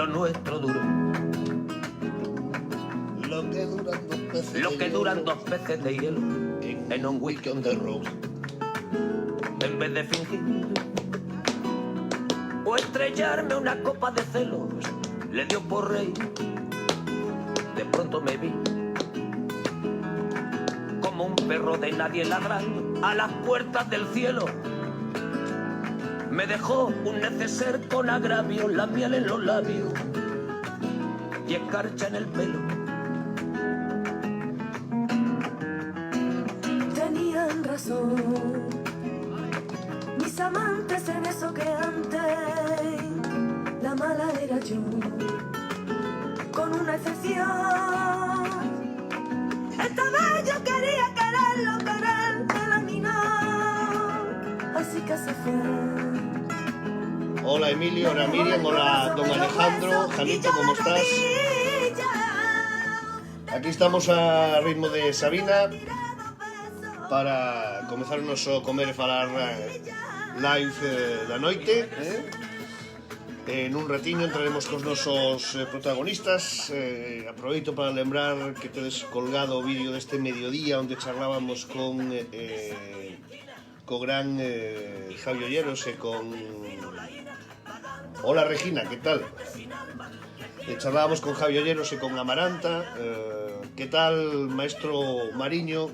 lo nuestro duro. Lo que duran dos peces de hielo en un whisky on the road. En vez de fingir o estrellarme una copa de celos, le dio por reír. De pronto me vi como un perro de nadie ladrando a las puertas del cielo. Me dejó un neceser con agravio, la miel en los labios y escarcha en el pelo. Tenían razón mis amantes en eso que antes la mala era yo, con una excepción. Esta vez yo quería quererlo, pero a mí no, así que se fue. Hola Emilio, hola Miriam, hola don Alejandro, Janito, ¿cómo estás? Aquí estamos a ritmo de Sabina para comezar o noso comer e falar live da noite. En un ratiño entraremos cos nosos protagonistas. Aproveito para lembrar que tedes colgado o vídeo deste mediodía onde charlábamos con co gran Javi Olleros e con... Hola Regina, ¿qué tal? Charlábamos con Javi Olleros e con Amaranta. ¿Qué tal, maestro Mariño?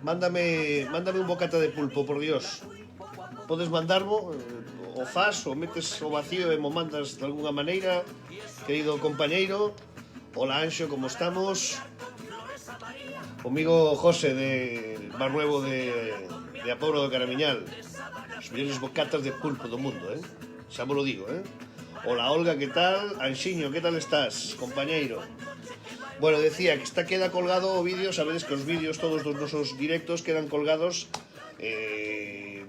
Mándame un bocata de pulpo, por Dios. Podes mandarmo, o fas, o metes o vacío e mo mandas de alguna maneira, querido compañeiro. Hola Anxo, como estamos? O amigo José de Bar Nuevo de Aporo do Caramiñal. Os mellores bocatas de pulpo do mundo, xa vos lo digo, Hola Olga, ¿qué tal? Anxiño, ¿qué tal estás, compañeiro? Bueno, decía que queda colgado o vídeo. Sabedes que os vídeos todos dos nosos directos quedan colgados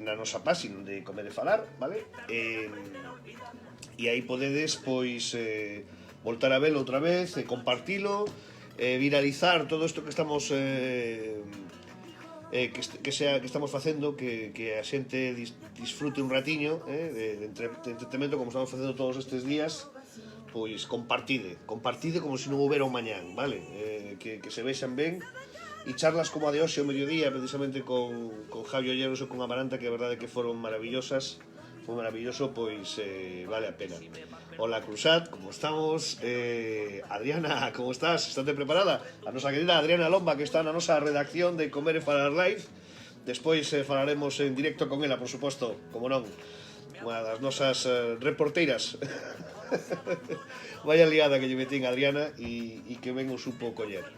na nosa páxina de Comer e Falar, vale? E aí podedes, pois, voltar a velo outra vez, compartilo, viralizar todo isto que estamos que estamos facendo, que a xente disfrute un ratiño de entretenimento, como estamos facendo todos estes días. Pois compartide como se non houbera un mañán, vale? Que se vexan ben. E charlas como a de hoxe ao mediodía, precisamente con Javi Olleros e con Amaranta, que a verdade que foron maravillosas. Foi maravilloso, pois vale a pena. Hola Cruzat, como estamos? Adriana, como estás? Estate preparada? A nosa querida Adriana Lomba, que está na nosa redacción de Comer e Falar Live. Despois falaremos en directo con ela, por suposto, como non. Unha das nosas reporteiras. Vaya liada que lle metín a Adriana e que ben o supo coller.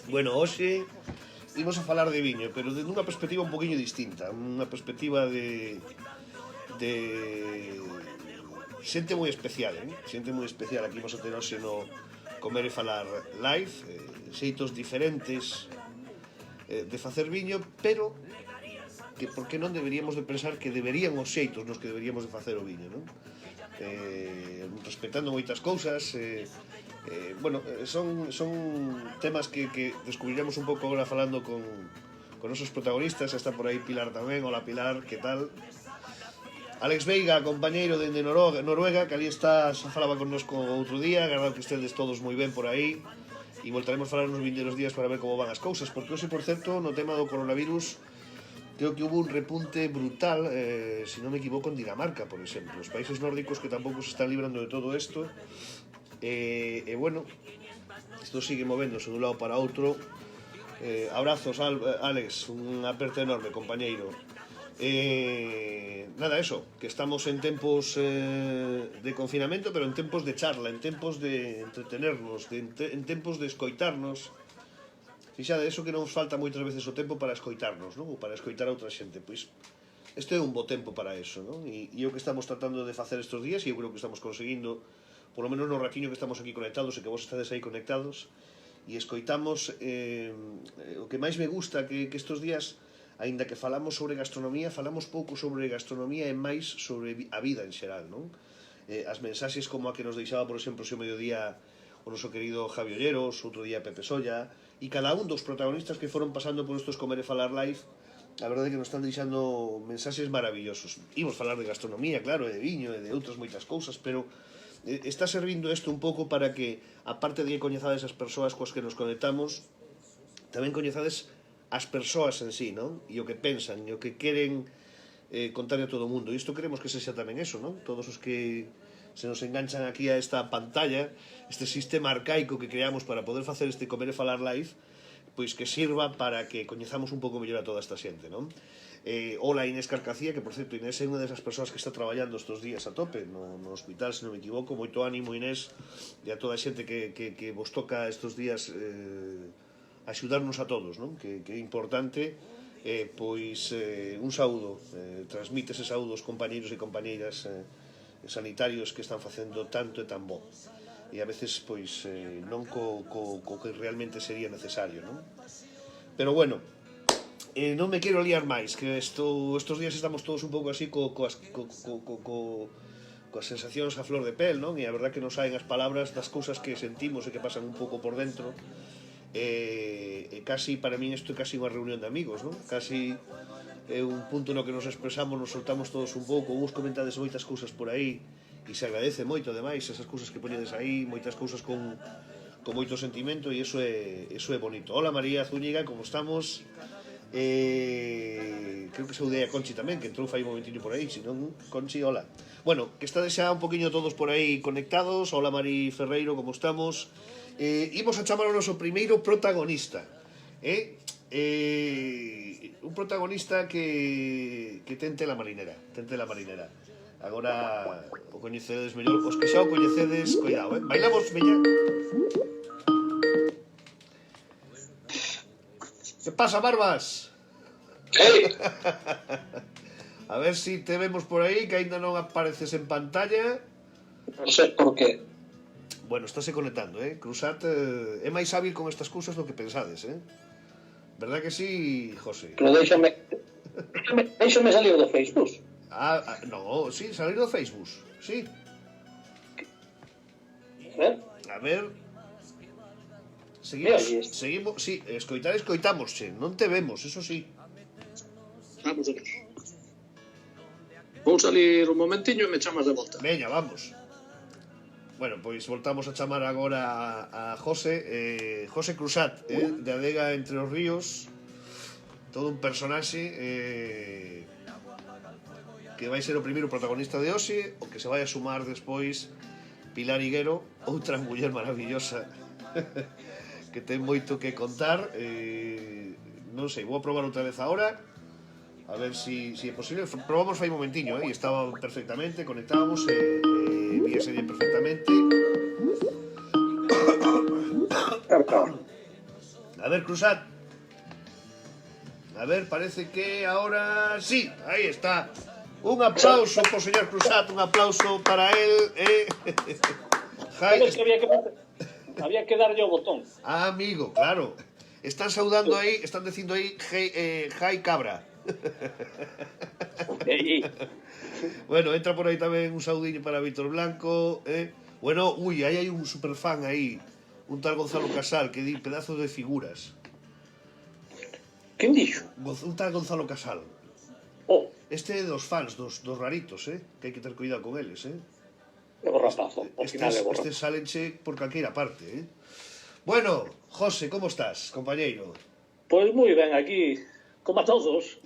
Bueno, hoxe imos a falar de viño, pero de unha perspectiva un poquinho distinta, unha perspectiva de xente moi especial, xente moi especial. Aquí imos a ter hoxe no Comer e Falar Live, xeitos diferentes de facer viño, pero que por que non deberíamos de pensar que deberían os xeitos nos que deberíamos de facer o viño, non? Respetando moitas cousas. Bueno, son temas que descubriremos un pouco agora falando con nosos protagonistas. Está por aí Pilar tamén. Hola Pilar, que tal? Alex Veiga, compañeiro dende Noruega, que ali está, xa falaba connosco outro día. Agardado que estedes todos moi ben por aí e voltaremos a falar nos vindeiros días para ver como van as cousas, porque hoxe, por certo, no tema do coronavirus creo que hubo un repunte brutal, se non me equivoco, en Dinamarca, por exemplo. Os países nórdicos que tampouco se están librando de todo isto. Bueno, isto sigue movéndose dun lado para outro. Abrazos, Alex, un aperto enorme, compañeiro. Nada, eso, que estamos en tempos de confinamento, pero en tempos de charla, en tempos de entretenernos, en tempos de escoitarnos. Fixade, eso que non nos falta moitas veces o tempo para escoitarnos, non? Ou para escoitar a outra xente. Pois este é un bo tempo para eso, non? E o que estamos tratando de facer estes días, e eu creo que estamos conseguindo, polo menos no ratiño que estamos aquí conectados e que vos estades aí conectados, e escoitamos o que máis me gusta, que estes días, aínda que falamos sobre gastronomía, falamos pouco sobre gastronomía e máis sobre a vida en xeral, non? As mensaxes como a que nos deixaba, por exemplo, o mediodía o noso querido Javi Olleros, outro día Pepe Solla, e cada un dos protagonistas que foron pasando por estos Comer e Falar Live, a verdade é que nos están deixando mensaxes maravillosos. Imos falar de gastronomía, claro, e de viño, e de outras moitas cousas, pero está servindo isto un pouco para que, aparte de que coñezades as persoas coas que nos conectamos, tamén coñezades as persoas en sí, non? E o que pensan, e o que queren contarle a todo o mundo. E isto queremos que sexa tamén eso, non? Todos os que se nos enganchan aquí a esta pantalla, este sistema arcaico que creamos para poder facer este Comer e Falar live, pois que sirva para que coñezamos un pouco mellor a toda esta xente, non? Hola Inés Carcacía, que por certo Inés é unha desas persoas que está traballando estes días a tope no hospital, se non me equivoco. Moito ánimo, Inés, e a toda a xente que vos toca estes días axudarnos a todos, non? Que é importante. Pois un saúdo, transmite ese saúdo aos compañeiros e compañeiras sanitarios que están facendo tanto e tan bo, e a veces pois non co que realmente sería necesario, non? Pero bueno, non me quero liar máis, que estos días estamos todos un pouco así coas sensacións a flor de pel, non? E a verdad que non saen as palabras das cousas que sentimos e que pasan un pouco por dentro. Casi, para min isto é casi unha reunión de amigos, non? Casi é un punto no que nos expresamos, nos soltamos todos un pouco, uns comentades moitas cousas por aí, e se agradece moito, ademais, esas cousas que poñedes aí, moitas cousas con moito sentimento, e iso é bonito. Hola María Zúñiga, como estamos? Creo que saudei a Conchi tamén, que entrou fai un momentinho por aí, senón, Conchi, hola. Bueno, que estades xa un poquinho todos por aí conectados. Hola Mari Ferreiro, como estamos? Imos a chamar ao noso primeiro protagonista, un protagonista que ten tela marinera, agora o coñecedes mellor, os que xa o coñecedes, cuidado, bailamos, veña. Que pasa, Barbas? Hey. A ver si te vemos por aí, que aínda non apareces en pantalla. Non sei por qué. Bueno, estáse conectando, Cruzat é máis hábil con estas cousas do que pensades, Verdad que sí, José? Pero déixame salir do Facebook. No, sí, salir do Facebook, sí. A ver. Seguimos, sí, escoitamos, non te vemos, eso sí. Vamos a ver. Vou salir un momentiño e me chamas de volta. Veña, vamos. Bueno, pois voltamos a chamar agora a José, José Cruzat, de Adega Entre os Ríos, todo un personaxe que vai ser o primeiro protagonista de hoxe, o que se vai a sumar despois Pilar Higuero, outra muller maravillosa que ten moito que contar. Non sei, vou a probar outra vez agora, a ver si é posible. Probamos fai un momentiño, e estaba perfectamente, conectábamos, víase perfectamente. A ver, Cruzat. A ver, parece que ahora sí, aí está. Un aplauso por señor Cruzat, un aplauso para él. Había que darlle o botón. Amigo, claro. Están saudando aí, están dicindo aí Jai Cabra. Bueno, entra por aí tamén un saudiño para Víctor Blanco. Bueno, aí hai un superfan aí, un tal Gonzalo Casal, que di pedazos de figuras. Quen dixo? Un tal Gonzalo Casal. Este é dos fans, dos raritos, que hai que ter cuidado con eles, É borrapazo, ao final é borrapazo. Estes salenche por calqueira parte, Bueno, José, como estás, compañeiro? Pois moi ben, aquí, como a todos,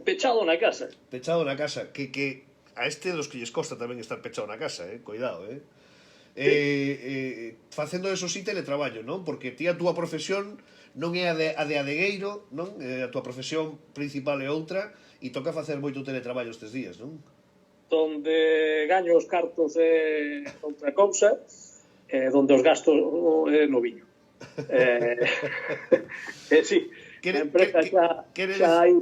pechado na casa. Pechado na casa, que a este dos que lles costa tamén estar pechado na casa, cuidado, Facendo eso sí teletraballo, non? Porque ti a túa profesión non é a de adegueiro, non? A túa profesión principal é outra, e toca facer moito teletraballo estes días, non? Donde gaño os cartos é outra cousa, donde os gastos é no viño. Sí, a empresa xa hai...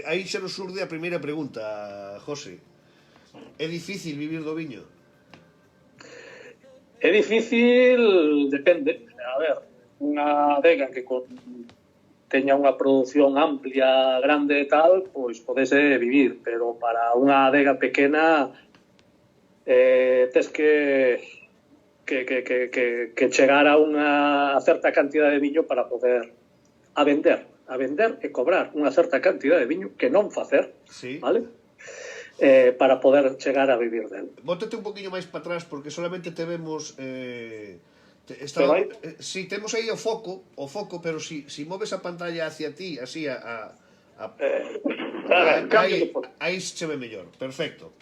Aí xa nos surde a primeira pregunta, José. É difícil vivir do viño? É difícil, depende. A ver, unha adega que teña unha produción amplia, grande e tal, pois podese vivir, pero para unha adega pequena tes que chegar a unha certa cantidad de viño para poder a vender e cobrar unha certa cantidad de viño que non facer, sí. Vale? para poder chegar a vivir del. Bótate un poquinho máis para atrás porque solamente te vemos Pero hai- si temos aí o foco, pero si moves a pantalla hacia ti, así Cambio de foto. aí se ve mellor. Perfecto.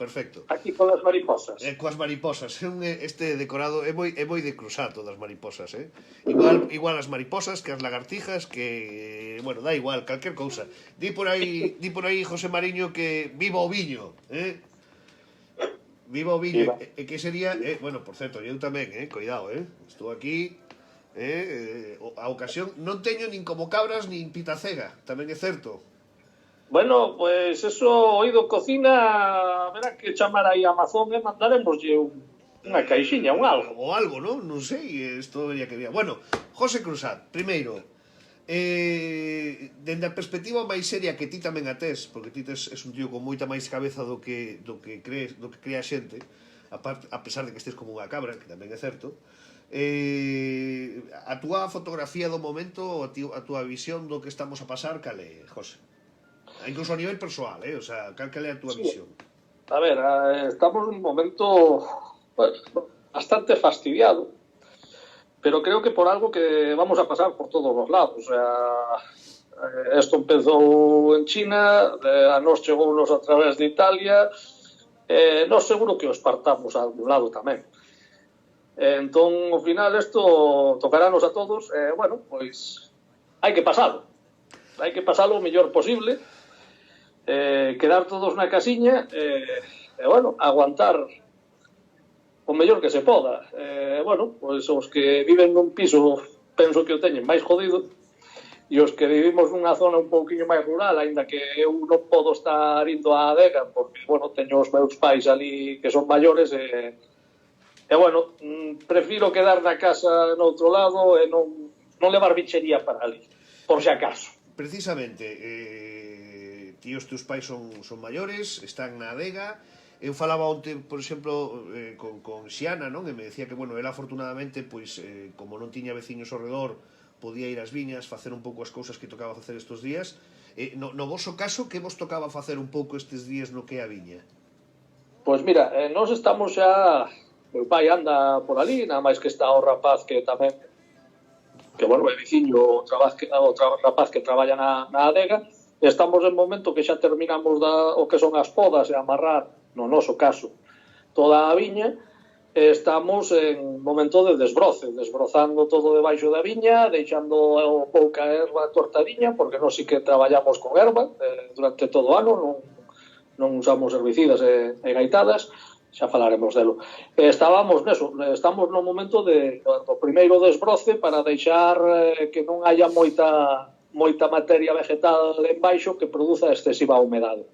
Aquí con as mariposas. Coas mariposas, este decorado é moi de cruzato das mariposas, igual as mariposas que as lagartijas, que, bueno, dá igual, calquer cousa. Di por aí José Mariño que viva o viño, Viva o viño, Viva. que sería, bueno, por certo, eu tamén, cuidado, estou aquí, a ocasión, non teño nin como cabras nin pitacega, tamén é certo. Bueno, pues eso, oído cocina, verá que chamar aí a Amazon e mandaremoslle unha caixiña, un algo. O algo, non sei, isto debería que vir. Bueno, José Cruzat, primeiro, dende a perspectiva máis seria que ti tamén a tes, porque ti tes un tío con moita máis cabeza do que crea a xente, a pesar de que estés como unha cabra, que tamén é certo, a túa fotografía do momento, a túa visión do que estamos a pasar, cal é, José? Incluso a nivel persoal, o sea, cal é a túa visión? A ver, estamos nun momento bastante fastidiado, pero creo que por algo que vamos a pasar por todos os lados. O sea, esto empezou en China, a nos chegounos a través de Italia, nos seguro que os partamos a algún lado tamén. Entón, ao final, isto tocarános a todos, bueno, pois hai que pasalo o mellor posible, quedar todos na casiña, bueno, aguantar o mellor que se poda. Bueno, pois os que viven nun piso penso que o teñen máis jodido, e os que vivimos nunha zona un pouquiño máis rural, aínda que eu non podo estar indo á adega porque, bueno, teño os meus pais ali que son maiores e bueno, prefiro quedar na casa noutro lado e non levar bichería para ali, por si acaso. Precisamente, ti os teus pais son maiores, están na adega. Eu falaba onte, por exemplo, con Xiana, non? E me decía que, bueno, ela afortunadamente, pois, como non tiña veciños ao redor, podía ir ás viñas, facer un pouco as cousas que tocaba facer estes días. No voso caso, que vos tocaba facer un pouco estes días no que é a viña? Pois mira, nós estamos xa... Meu pai anda por ali, nada máis que está o rapaz que tamén... Que, bueno, é veciño o rapaz que traballa na adega. Estamos en momento que xa terminamos o que son as podas e amarrar, no noso caso, toda a viña. Estamos en momento de desbrozando todo debaixo da viña, deixando pouca erva cortadiña, porque nós sí que traballamos con erva durante todo o ano, non usamos herbicidas e gaitadas, xa falaremos delo. Estamos no momento do primeiro desbroce para deixar que non haya moita materia vegetal en baixo que produza excesiva humedade.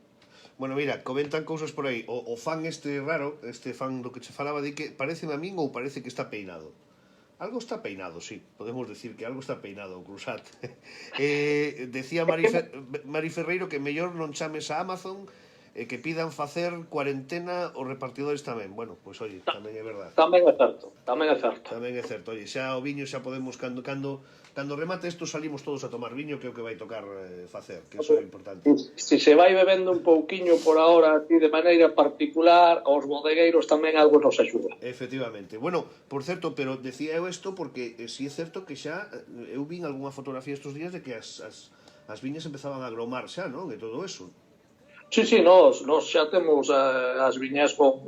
Bueno, mira, comentan cousas por aí. O fan este raro, este fan do que che falaba, di que parece a min ou parece que está peinado. Algo está peinado, sí. Podemos decir que algo está peinado, Cruzat. Decía Mari Ferreiro que mellor non chames a Amazon que pidan facer cuarentena os repartidores tamén. Bueno, pois, oye, tamén é verdade. Tamén é certo. Tamén é certo. Oye, xa o viño xa podemos, cando remate isto, salimos todos a tomar viño, que é o que vai tocar facer, que iso é importante. Se se vai bebendo un pouquiño por ahora, ti de maneira particular, aos bodegueiros tamén algo nos axuda. Efectivamente. Bueno, por certo, pero decía eu isto porque si é certo que xa eu vin algunha fotografía estes días de que as viñas empezaban a gromar xa, non? E todo eso. Sí, nos xa temos as viñas con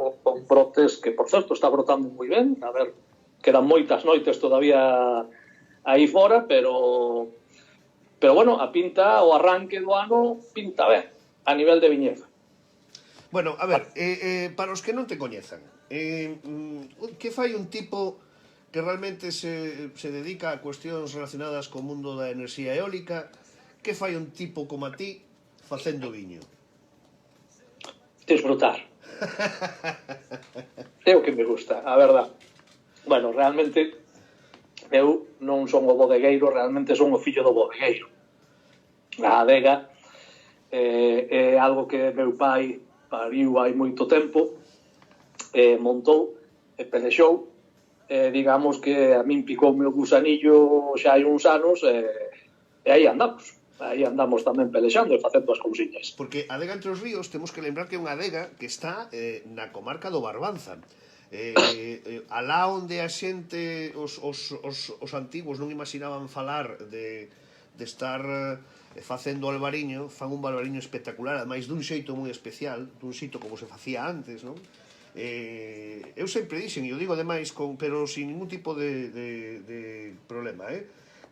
brotes que, por certo, está brotando moi ben. A ver, quedan moitas noites todavía aí fora, pero bueno, a pinta, o arranque do ano pinta ben, a nivel de viñedo. Bueno, a ver, para os que non te coñezan, que fai un tipo que realmente se dedica a cuestións relacionadas co mundo da enerxía eólica? Que fai un tipo como a ti facendo viño? Disfrutar. É o que me gusta, a verdad. Bueno, realmente eu non son o bodegueiro, realmente son o fillo do bodegueiro. A adega é algo que meu pai pariu hai moito tempo, montou e pelexou, digamos que a min picoume o gusanillo xa hai uns anos e aí andamos. aí andamos tamén pelexando e facendo as cousiñas. Porque a adega Entre os Ríos temos que lembrar que é unha adega que está na comarca do Barbanza. Alá onde a xente, os antigos non imaginaban falar de estar facendo albariño, fan un albariño espectacular, ademais dun xeito moi especial, dun xeito como se facía antes, non? Eu sempre dixen, e o digo ademais pero sin ningún tipo de problema,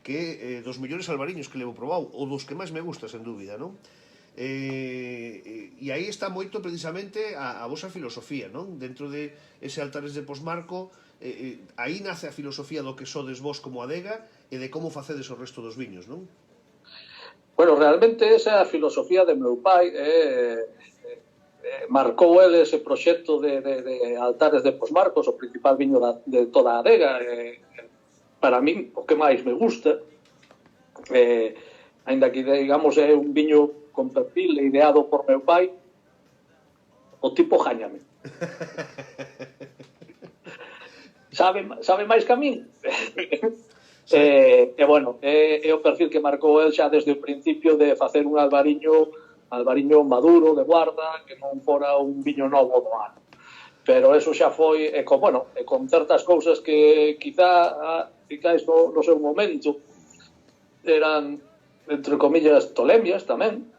que dos mellores albariños que levo probado, ou dos que máis me gusta, sen dúbida, non? E aí está moito precisamente a vosa filosofía, non? Dentro de ese Altares de Posmarco, aí nace a filosofía do que sodes vos como adega e de como facedes o resto dos viños, non? Bueno, realmente esa é a filosofía de meu pai, marcou ele ese proxecto de Altares de Posmarcos, o principal viño de toda a adega, para min o que máis me gusta, ainda que digamos é un viño con perfil ideado por meu pai, o tipo jáñame. Sabe máis que a min? Bueno, é o perfil que marcou el xa desde o principio de facer un albariño maduro, de guarda, que non fora un viño novo do ano. Pero eso xa foi, con certas cousas que quizás no seu momento eran, entre comillas, tolemias tamén,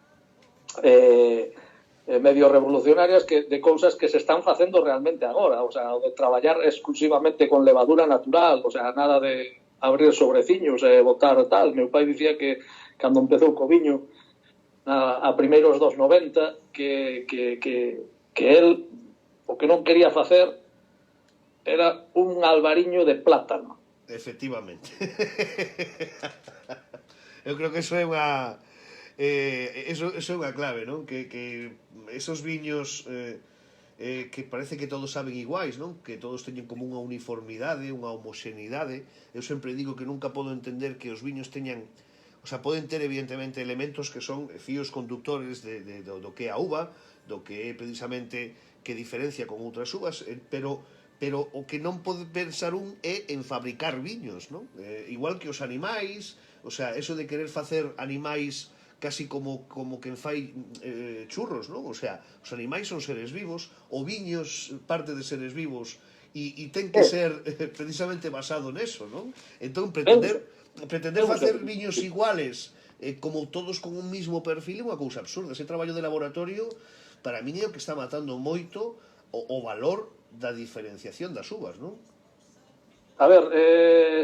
medio revolucionarias, de cousas que se están facendo realmente agora, o sea, de traballar exclusivamente con levadura natural, o sea, nada de abrir sobreciños e botar tal. Meu pai dicía que cando empezou co viño a primeiros dos 90 que el o que non quería facer era un albariño de plátano. Efectivamente. Eu creo que eso é unha eso é unha clave, non? Que esos viños que parece que todos saben iguais, non? Que todos teñen como unha uniformidade, unha homoxeneidade. Eu sempre digo que nunca podo entender que os viños teñan, o sea, poden ter evidentemente elementos que son fíos conductores do que é a uva, do que é precisamente que diferencia con outras uvas, pero o que non pode pensar un é en fabricar viños, non? Igual que os animais, o sea, eso de querer facer animais casi como quen fai churros, non? O sea, os animais son seres vivos, o viños parte de seres vivos, e ten que ser precisamente basado neso, non? Entón, pretender facer viños iguales, como todos con un mismo perfil, é unha cousa absurda. Ese traballo de laboratorio, para mí, é o que está matando moito o valor da diferenciación das uvas, non? A ver,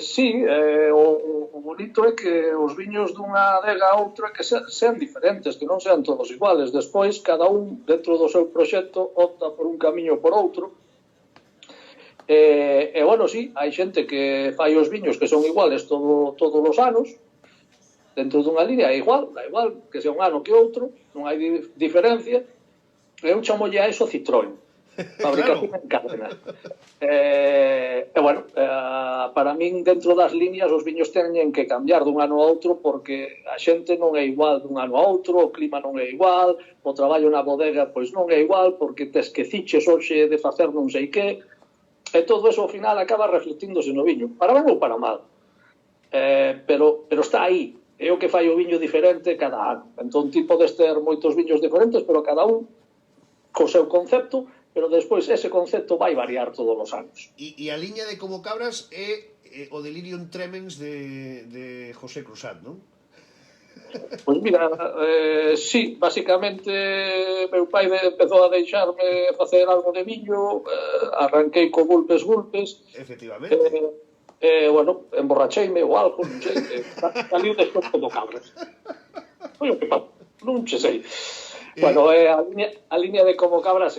sí, o bonito é que os viños dunha adega a outra que sean diferentes, que non sean todos iguales. Despois, cada un, dentro do seu proxecto, opta por un camiño ou por outro. Bueno, sí, hai xente que fai os viños que son iguales todos os anos, dentro dunha línea, da igual que sea un ano que outro, non hai diferencia. Eu chamolle a eso Citroën. Fabricación en cadena. Bueno, para min, dentro das líneas, os viños teñen que cambiar dun ano a outro porque a xente non é igual dun ano a outro, o clima non é igual, o traballo na bodega pois non é igual porque te esqueciches hoxe de facer non sei que, e todo eso ao final acaba reflectíndose no viño, para ben ou para mal. Pero está aí, é o que fai o viño diferente cada ano. Entón ti podes ter moitos viños diferentes, pero cada un co seu concepto, pero despois ese concepto vai variar todos os anos. E a liña de Como Cabras é o Delirium Tremens de José Cruzat, non? Pois mira, sí, basicamente meu pai empezou a deixarme facer algo de viño, arranquei co Gulpes, efectivamente. Bueno, emborracheime ou algo, non sei, saliu despois Como Cabras. Foi o que pasou, non che sei. Bueno, a liña de Como Cabras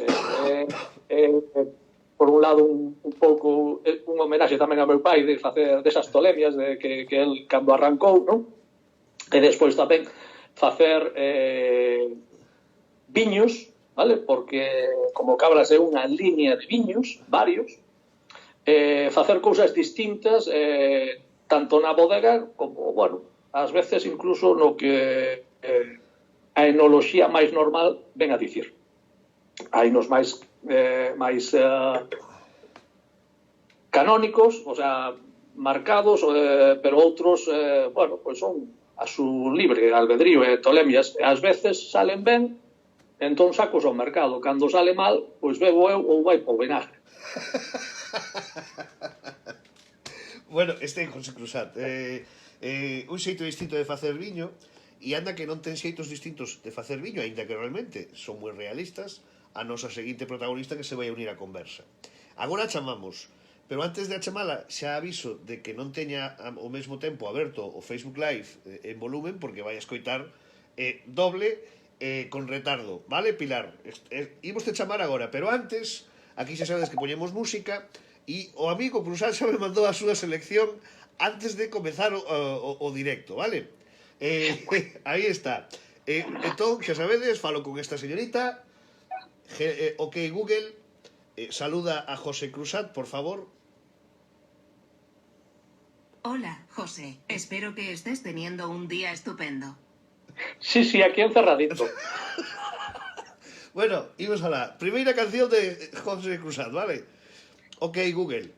por un lado un pouco un homenaxe tamén a meu pai de facer desas tolemias de que el cando arrancou, non? E despois tamén facer viños, vale? Porque Como Cabras é unha liña de viños, varios, facer cousas distintas tanto na bodega como, bueno, ás veces incluso no que a enoloxía máis normal ven a dicir. Hai nos máis canónicos, o sea, marcados, pero outros, bueno, pois son a su libre albedrío e tolemias, e ás veces salen ben, entón sacos ao mercado. Cando sale mal, pois bebo eu ou vai po vinagre. Bueno, José Cruzat, un xeito distinto de facer viño, e anda que non ten xeitos distintos de facer viño, aínda que realmente son moi realistas, a nosa seguinte protagonista que se vai unir á conversa. Agora a chamamos, pero antes de a chamala xa aviso de que non teña ao mesmo tempo aberto o Facebook Live en volumen, porque vai a escoitar doble con retardo, vale, Pilar? Imos te chamar agora, pero antes, aquí xa sabedes que poñemos música, e o amigo Cruzat xa me mandou a súa selección antes de comezar o directo, vale? Aí está. Entón, xa sabedes, falo con esta señorita. Ok, Google, saluda a José Cruzat, por favor. Hola, José. Espero que estés teniendo un día estupendo. Sí, aquí encerradito. Bueno, imos a la primeira canción de José Cruzat, vale? Ok, Google,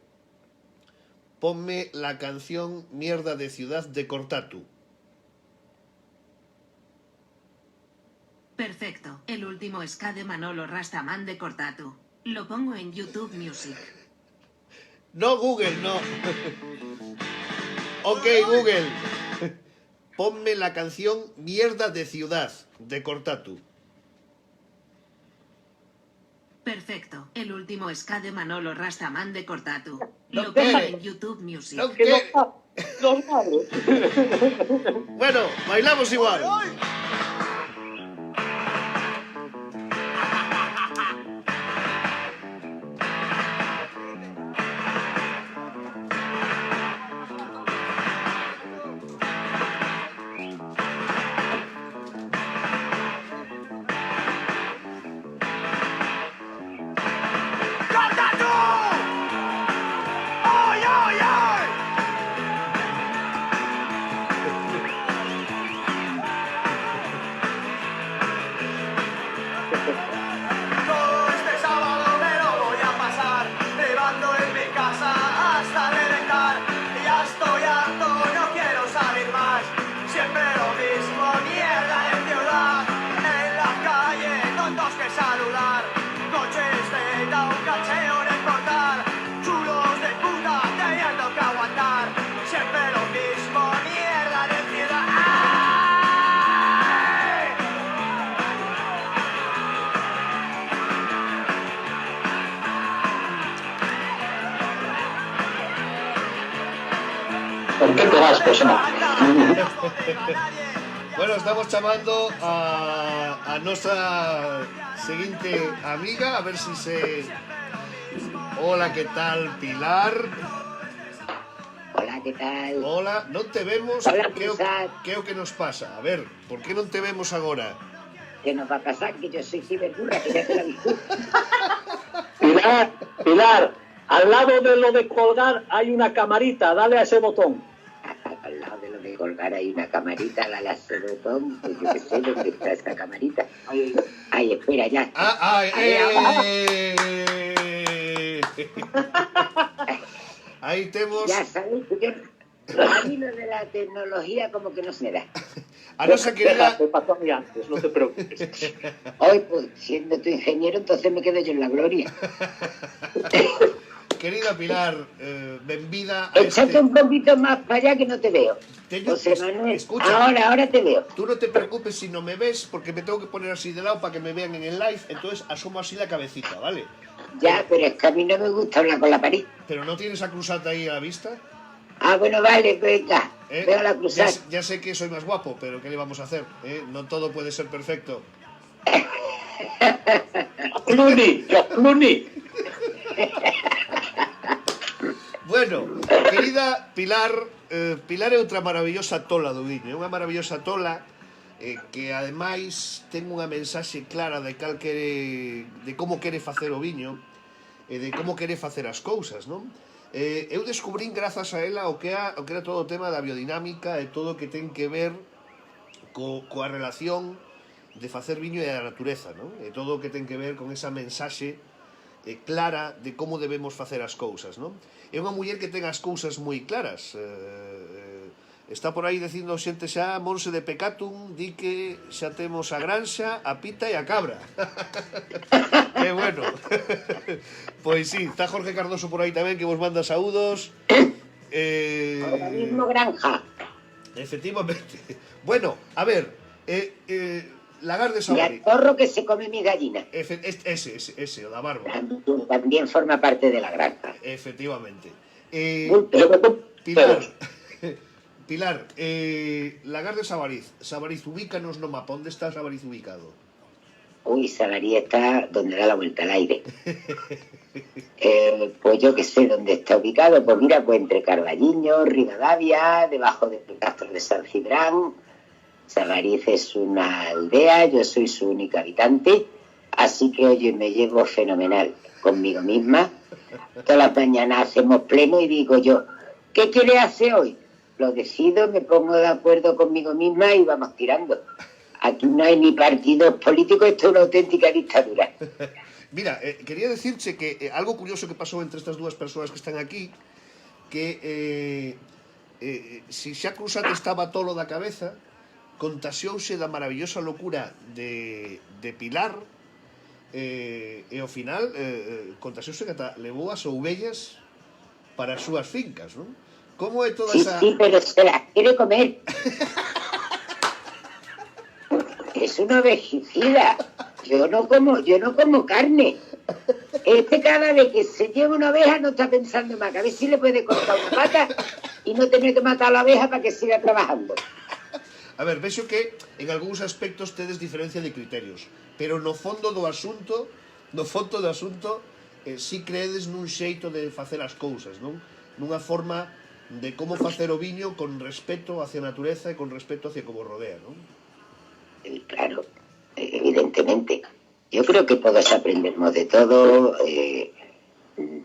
ponme la canción Mierda de Ciudad de Cortatu. Perfecto. El último ska de Manolo Rastaman de Cortatu. Lo pongo en YouTube Music. No, Google, no. Ok, Google, ponme la canción Mierda de Ciudad de Cortatu. Perfecto. El último ska de Manolo Rastaman de Cortatu. No Lo pongo quiere. en YouTube Music. No Que quiere. los madres. Bueno, bailamos igual. Todo este sábado me lo voy a pasar privando en mi casa hasta reventar. Ya estoy harto, no quiero salir más. Siempre lo mismo, mierda de ciudad. En la calle, tontos que saludar. Coches de un cacheo en el portal. Chulos de puta, teniendo que aguantar. Siempre lo mismo, mierda de ciudad. ¡Ay! ¿Por qué te vas, persona? Bueno, estamos chamando a nosa seguinte amiga, a ver si se... Hola, que tal, Pilar? Hola, ¿qué tal? Hola, non te vemos. Hola, Que Cruzat. é o que nos pasa? A ver, por que non te vemos agora? ¿Qué nos va a pasar? Que yo soy ciberburra, que ya te la dije. Pilar, al lado de lo de colgar hay una camarita, dale a ese botón. Al lado de lo de colgar hay una camarita, la ese botón, pues yo qué sé dónde está esa camarita. Ay, espera, ya está. Aí temos Ya sabéis que yo... A mí lo de la tecnología como que no se me da. a nosa querida Te pasó a mí antes, no te preocupes. Hoy, pues, siendo tu ingeniero, entonces me quedo yo en la gloria. querida Pilar, benvida a Échate un poquito más para allá que no te veo. José Manuel, Escucha, ahora te veo. tú no te preocupes si no me ves, porque me tengo que poner así de lado para que me vean en el live, entonces asomo así la cabecita, ¿vale? Ya, pero es que a mí no me gusta hablar con la pared. Pero no tienes a Cruzat ahí a la vista. Ah, bueno, vale, venga. Veo la cruzada. Ya sé que soy más guapo, pero ¿qué le vamos a hacer? No todo puede ser perfecto. Clooney, yo Clooney. Bueno, querida Pilar, Pilar é outra maravillosa tola do viño, é unha maravillosa tola que ademais ten unha mensaxe clara de cal quere, de como quere facer o viño e de como quere facer as cousas, non? Eu descubrín grazas a ela o que era todo o tema da biodinámica e todo o que ten que ver coa relación de facer viño e da natureza, non? E todo o que ten que ver con esa mensaxe clara de como debemos facer as cousas, non? É unha muller que ten as cousas moi claras. Está por aí dicindo xente xa, Monse de Pecatum, di que xa temos a granxa, a pita e a cabra. Que bueno. Pois sí, está Jorge Cardoso por aí tamén, que vos manda saúdos. Organismo granja. Efectivamente. Bueno, a ver, lagar de Y al Sabariz. zorro que se come mi gallina. Ese, o da barba. También forma parte de la granja. Efectivamente. Pero, Pilar, lagar de Sabariz. Sabariz, ubícanos no mapa. ¿Dónde está Sabariz ubicado? Uy, Sabariz está donde da la vuelta al aire. Pues yo que sé dónde está ubicado. Pues mira, pues entre Carballiño, Rivadavia, debajo del Castro de San Cibrán. Sabariz es una aldea, yo soy su única habitante, así que oye, me llevo fenomenal conmigo misma. Todas las mañanas hacemos pleno y digo yo, ¿qué quiere hacer hoy? Lo decido, me pongo de acuerdo conmigo misma y vamos tirando. Aquí no hay ni partidos políticos, esto es una auténtica dictadura. Mira, quería decirche que algo curioso que pasou entre estas dúas persoas que están aquí, que si xa Cruzat estaba tolo da cabeza, contaxiouse da maravillosa locura de Pilar, e ao final contaxiouse que ata levou as ovellas para as súas fincas, non? Como é toda Sí, esa... sí, pero se las quiere comer. Es una ovejicida. Yo no como carne. Cada vez que se lleva una oveja no está pensando más, que a ver si le puede cortar una pata y no tener que matar a la oveja para que siga trabajando. A ver, vexo que en algúns aspectos tedes diferencia de criterios, pero no fondo do asunto, si creedes nun xeito de facer as cousas, non? Nunha forma de como facer o viño con respeto hacia a natureza e con respeto hacia como rodea, non? Claro, evidentemente. Yo creo que todos aprendemos de todo.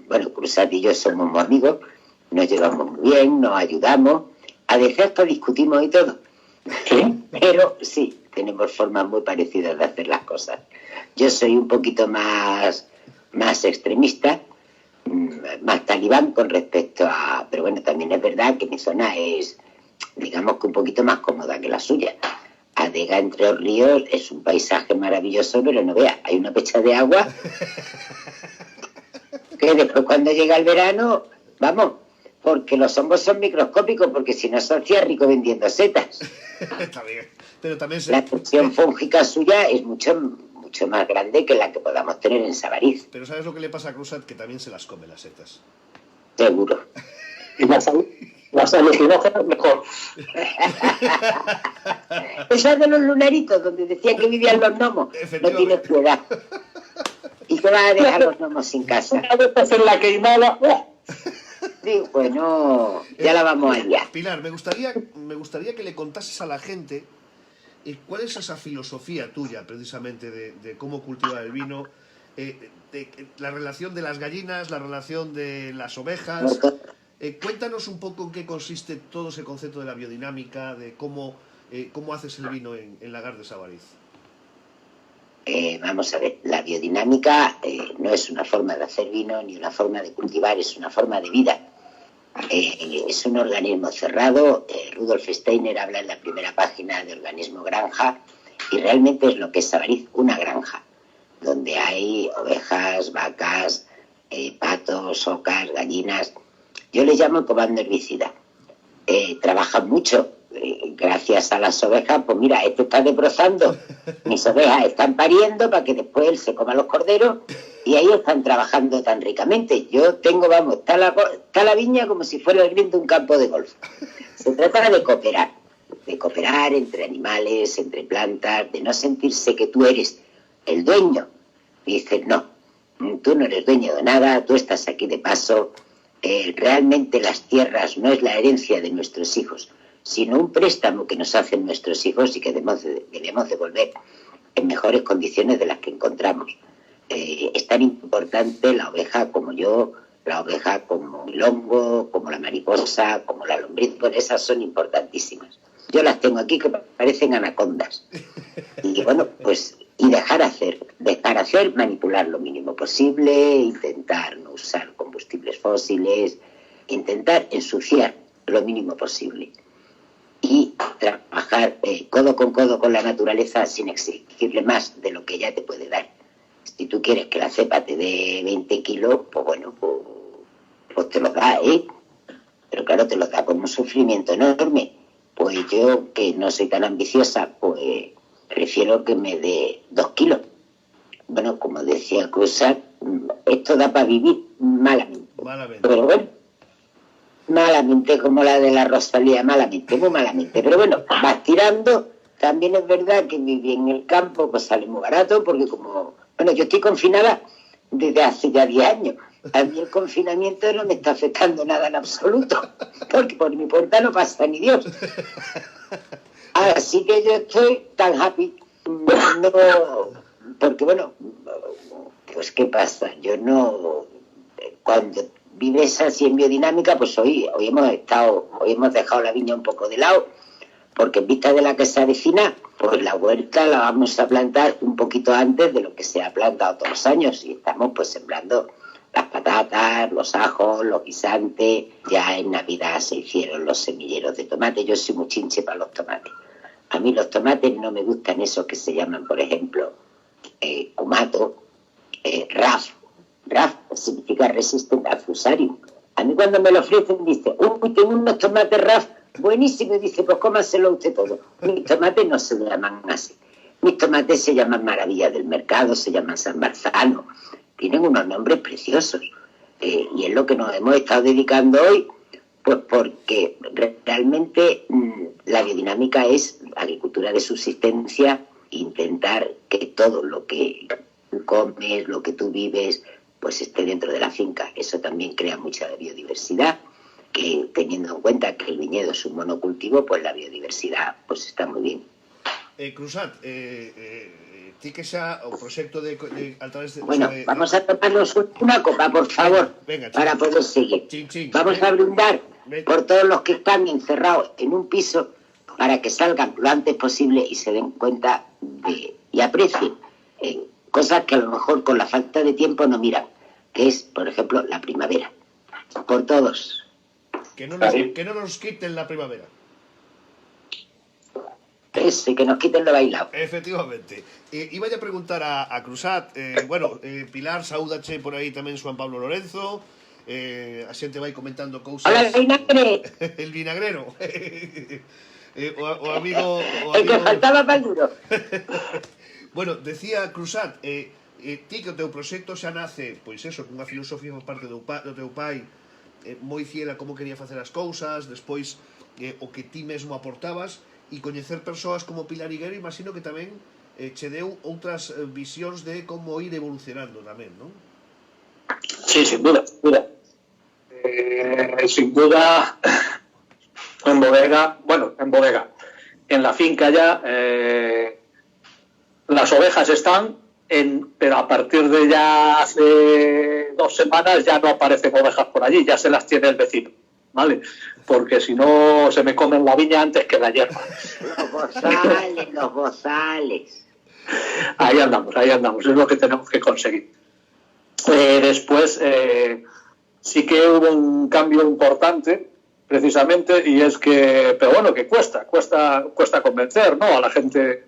Bueno, Cruzat y yo somos muy amigos, nos llevamos muy bien, nos ayudamos. A veces hasta discutimos y todo. Pero sí, tenemos formas muy parecidas de hacer las cosas. Yo soy un poquito más extremista, más talibán con respecto a... Pero bueno, también es verdad que mi zona es, digamos que un poquito más cómoda que la suya. Adega entre los ríos es un paisaje maravilloso, pero no vea, hay una pecha de agua que después cuando llega el verano, vamos, porque los hongos son microscópicos, porque si no se hacía rico vendiendo setas. Está bien, pero también La función fúngica suya es mucho más grande que la que podamos tener en Sabariz. Pero ¿sabes lo que le pasa a Cruzat? Que también se las come las setas. Seguro. y las alucinógenas mejor. Esa de los lunaritos, donde decían que vivían los gnomos, no tienes piedad. ¿Y qué vas a dejar los gnomos sin casa? Una vez hacer la queimada... Digo, bueno, ya la vamos allá. Pilar, me gustaría que le contases a la gente cuál es esa filosofía tuya, precisamente, de cómo cultivar el vino, la relación de las gallinas, la relación de las ovejas. Cuéntanos un poco en qué consiste todo ese concepto de la biodinámica, de cómo haces el vino en Lagar de Sabariz. Vamos a ver, la biodinámica no es una forma de hacer vino ni una forma de cultivar, es una forma de vida. Es un organismo cerrado. Rudolf Steiner habla en la primera página de organismo granja y realmente es lo que es Sabariz, una granja, donde hay ovejas, vacas, patos, ocas, gallinas. Yo le llamo el comando herbicida. Trabajan mucho. Gracias a las ovejas, pues mira, esto está desbrozando, mis ovejas están pariendo para que después él se coma los corderos y ahí están trabajando tan ricamente. Yo tengo, vamos, está la viña como si fuera el green de un campo de golf. Se trata de cooperar entre animales, entre plantas, de no sentirse que tú eres el dueño. Y dices, no, tú no eres dueño de nada, tú estás aquí de paso. Realmente las tierras no es la herencia de nuestros hijos, sino un préstamo que nos hacen nuestros hijos y que debemos devolver en mejores condiciones de las que encontramos. Es tan importante la oveja como yo, la oveja como el hongo, como la mariposa, como la lombriz, bueno, esas son importantísimas. Yo las tengo aquí que parecen anacondas. Y bueno, pues, y dejar hacer, manipular lo mínimo posible, intentar no usar combustibles fósiles, intentar ensuciar lo mínimo posible. y trabajar codo con la naturaleza sin exigirle más de lo que ella te puede dar. Si tú quieres que la cepa te dé 20 kilos, pues bueno, pues te lo da, pero claro, te lo da con un sufrimiento enorme. Pues yo, que no soy tan ambiciosa, pues prefiero que me dé 2 kilos. Bueno, como decía Cruzat, esto da para vivir malamente. Pero bueno, malamente, como la de la Rosalía, malamente, muy malamente. Pero bueno, vas tirando. También es verdad que vivir en el campo pues sale muy barato, porque como... Bueno, yo estoy confinada desde hace ya 10 años. A mí el confinamiento no me está afectando nada en absoluto, porque por mi puerta no pasa ni Dios. Así que yo estoy tan happy. No, porque bueno, pues ¿qué pasa? Yo no... Cuando vives así en biodinámica, pues hoy hemos dejado la viña un poco de lado, porque en vista de la que se avecina, pues la huerta la vamos a plantar un poquito antes de lo que se ha plantado todos los años, y estamos pues sembrando las patatas, los ajos, los guisantes. Ya en Navidad se hicieron los semilleros de tomate. Yo soy muy chinche para los tomates. A mí los tomates no me gustan esos que se llaman, por ejemplo, cumato, RAF. RAF significa Resistant a Fusarium. A mí cuando me lo ofrecen dice, uy, tengo unos tomates RAF buenísimos, y dice, pues cómaselo usted todo. Mis tomates no se llaman así. Mis tomates se llaman Maravilla del Mercado, se llaman San Barzano. Tienen unos nombres preciosos. Y es lo que nos hemos estado dedicando hoy, pues porque realmente la biodinámica es agricultura de subsistencia, intentar que todo lo que comes, lo que tú vives, pues esté dentro de la finca. Eso también crea mucha biodiversidad, que teniendo en cuenta que el viñedo es un monocultivo, pues la biodiversidad pues está muy bien. Cruzat, ti que xa o proxecto de a través de... Bueno, vamos a tomarnos una copa, por favor, venga, para poder seguir. Vamos a brindar por todos los que están encerrados en un piso, para que salgan lo antes posible y se den cuenta y aprecien cosas que a lo mejor con la falta de tiempo no miran, que es, por ejemplo, la primavera. Por todos. Que no nos quiten la primavera. Ese, que nos quiten lo bailado. Efectivamente. Iba a preguntar a Cruzat, Pilar, saúdache por aí tamén Juan Pablo Lorenzo, a xente vai comentando cousas. Hola, el vinagre. El vinagrero. o amigo... El que faltaba para el duro. Bueno, decía Cruzat, ti que o teu proxecto xa nace, pois eso, cunha filosofía por parte do teu pai, moi fiel a como quería facer as cousas, despois o que ti mesmo aportabas, e coñecer persoas como Pilar Higuero, imagino que tamén che deu outras visións de como ir evolucionando tamén, non? Sí, sin duda, sin duda, en bodega, en la finca ya, las ovejas están, pero a partir de ya hace 2 semanas ya no aparecen ovejas por allí, ya se las tiene el vecino, ¿vale? Porque si no se me comen la viña antes que la hierba. Los bozales. Ahí andamos, es lo que tenemos que conseguir. Después sí que hubo un cambio importante, precisamente, y es que, pero bueno, que cuesta convencer, ¿no?, a la gente,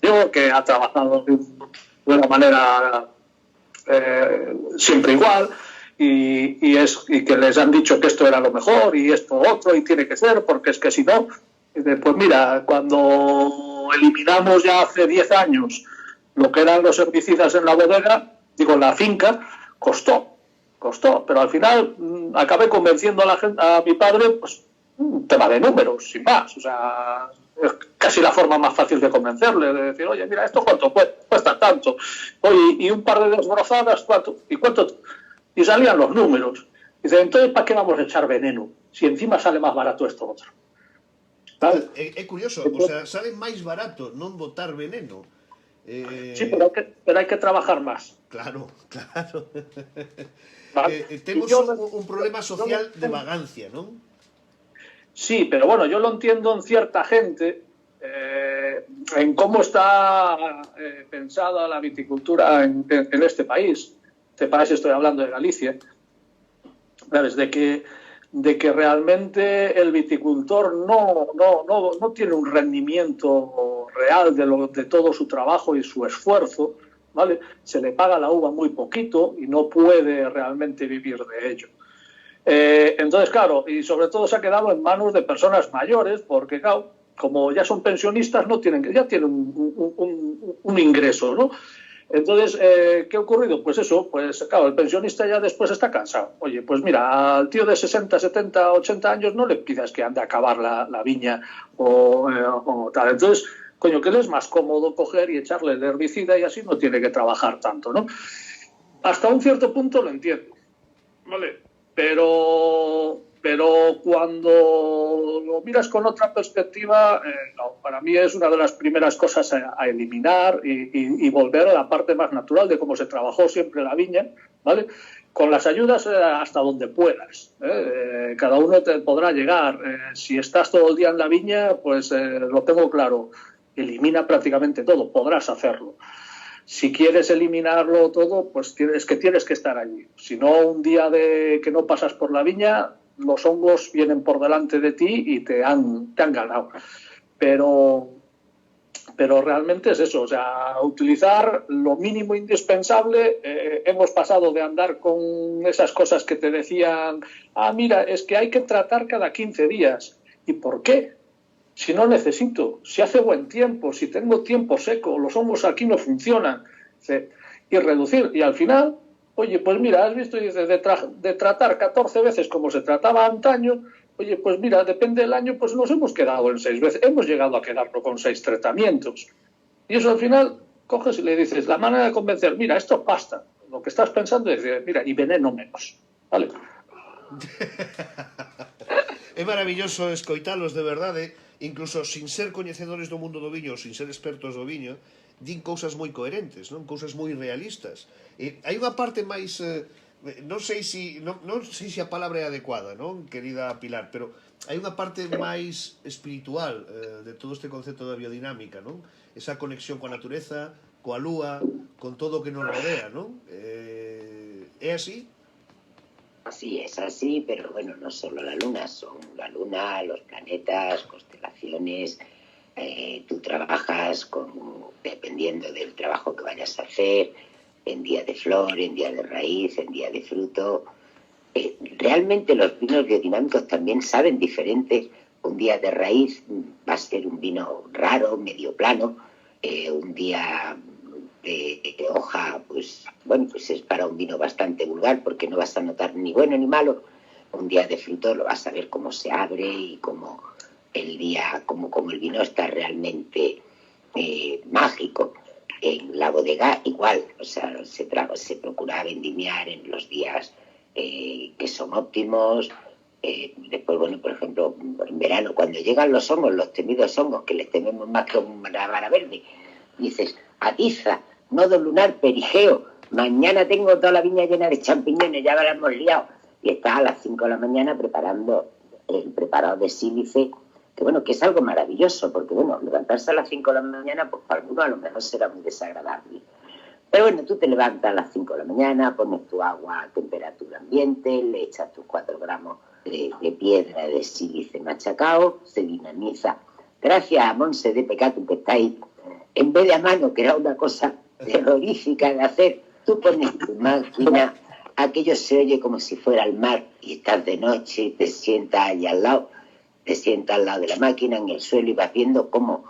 digo, que ha trabajado de una manera siempre igual, y que les han dicho que esto era lo mejor y esto otro y tiene que ser, porque es que si no, pues mira, cuando eliminamos ya hace 10 años lo que eran los herbicidas en la bodega, digo, en la finca, costó, pero al final acabé convenciendo a mi padre, pues un tema de números, sin más. O sea, es casi la forma más fácil de convencerle, de decir, oye, mira, ¿esto cuánto cuesta? Tanto. Oye, y un par de desbrozadas, ¿cuánto? Y salían los números. Dice, entonces, ¿para qué vamos a echar veneno? Si encima sale más barato esto otro. ¿Vale? É curioso, o sea, sale máis barato non botar veneno. Sí, pero hay que trabajar más. Claro. ¿Vale? Temos un problema social de vagancia, ¿non? Sí, pero bueno, yo lo entiendo en cierta gente, en cómo está pensada la viticultura en este país. Este país, estoy hablando de Galicia, ¿sabes? De que de que realmente el viticultor no tiene un rendimiento real de todo su trabajo y su esfuerzo, ¿vale? Se le paga la uva muy poquito y no puede realmente vivir de ello. Entonces, claro, y sobre todo se ha quedado en manos de personas mayores, porque, claro, como ya son pensionistas, ya tienen un ingreso, ¿no? Entonces, ¿qué ha ocurrido? Pues eso, pues claro, el pensionista ya después está cansado. Oye, pues mira, al tío de 60, 70, 80 años no le pidas que ande a cavar la viña o tal. Entonces, coño, que le es más cómodo coger y echarle el herbicida y así no tiene que trabajar tanto, ¿no? Hasta un cierto punto lo entiendo, ¿vale? Pero cuando lo miras con otra perspectiva, no, para mí es una de las primeras cosas a eliminar y volver a la parte más natural de cómo se trabajó siempre la viña, ¿vale? Con las ayudas hasta donde puedas. Cada uno te podrá llegar. Si estás todo el día en la viña, pues lo tengo claro, elimina prácticamente todo, podrás hacerlo. Si quieres eliminarlo todo, pues tienes que estar allí. Si no, un día que no pasas por la viña, los hongos vienen por delante de ti y te han ganado. Pero realmente es eso, o sea, utilizar lo mínimo indispensable. Hemos pasado de andar con esas cosas que te decían, mira, es que hay que tratar cada 15 días. ¿Y por qué? Si no necesito, si hace buen tiempo, si tengo tiempo seco, los hongos aquí no funcionan. Y reducir, y al final, oye, pues mira, has visto, dices, de tratar 14 veces como se trataba antaño, oye, pues mira, depende del año, pues nos hemos quedado en 6 veces, hemos llegado a quedarlo con 6 tratamientos. Y eso al final, coges y le dices, la manera de convencer, mira, esto basta, lo que estás pensando es decir, mira, y veneno menos, ¿vale? É maravilloso escoitalos, de verdade, incluso sin ser coñecedores do mundo do viño, sin ser expertos do viño, din cousas moi coherentes, non? Cousas moi realistas. Hai unha parte máis, non sei se a palabra é adecuada, non, querida Pilar, pero hai unha parte máis espiritual de todo este concepto da biodinámica, non? Esa conexión coa natureza, coa lúa, con todo o que nos rodea, non? É así? Sí, es así, pero bueno, no solo la luna, son la luna, los planetas, constelaciones. Tú trabajas dependiendo del trabajo que vayas a hacer, en día de flor, en día de raíz, en día de fruto. Realmente los vinos biodinámicos también saben diferente. Un día de raíz va a ser un vino raro, medio plano. Un día de hoja, pues bueno, pues es para un vino bastante vulgar porque no vas a notar ni bueno ni malo. Un día de fruto lo vas a ver cómo se abre y cómo el día, como el vino está realmente mágico. En la bodega igual, o sea, se procura vendimiar en los días que son óptimos. Después, bueno, por ejemplo, en verano, cuando llegan los hongos, los temidos hongos, que les tememos más que una vara verde, dices, atiza, nodo lunar, perigeo, mañana tengo toda la viña llena de champiñones, ya la hemos liado. Y estás a las 5 de la mañana preparando el preparado de sílice, que bueno, que es algo maravilloso, porque bueno, levantarse a las 5 de la mañana, pues para algunos a lo mejor será muy desagradable. Pero bueno, tú te levantas a las 5 de la mañana, pones tu agua a temperatura ambiente, le echas tus 4 gramos de piedra de sílice machacado, se dinamiza. Gracias a Monse de Pecatu que está ahí, en vez de a mano, que era una cosa terrorífica de hacer, tú pones tu máquina, aquello se oye como si fuera el mar y estás de noche, te sientas ahí al lado, de la máquina en el suelo y vas viendo cómo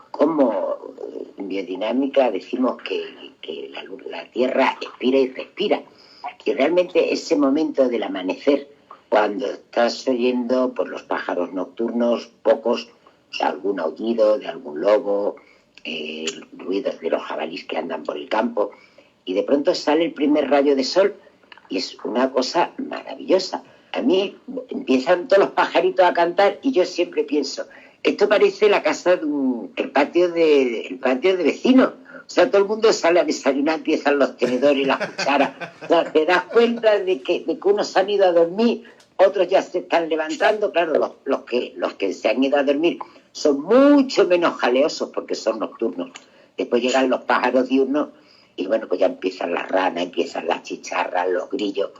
en biodinámica decimos que la tierra expira y respira. Y realmente ese momento del amanecer, cuando estás oyendo por los pájaros nocturnos, pocos, algún aullido de algún lobo, ruidos de los jabalíes que andan por el campo, y de pronto sale el primer rayo de sol y es una cosa maravillosa. A mí empiezan todos los pajaritos a cantar y yo siempre pienso, esto parece la casa el patio de vecinos. O sea, todo el mundo sale a desayunar, empiezan los tenedores y las cucharas. O sea, te das cuenta de que unos han ido a dormir, otros ya se están levantando. Claro, los que se han ido a dormir son mucho menos jaleosos porque son nocturnos. Después llegan los pájaros diurnos y bueno, pues ya empiezan las ranas, empiezan las chicharras, los grillos.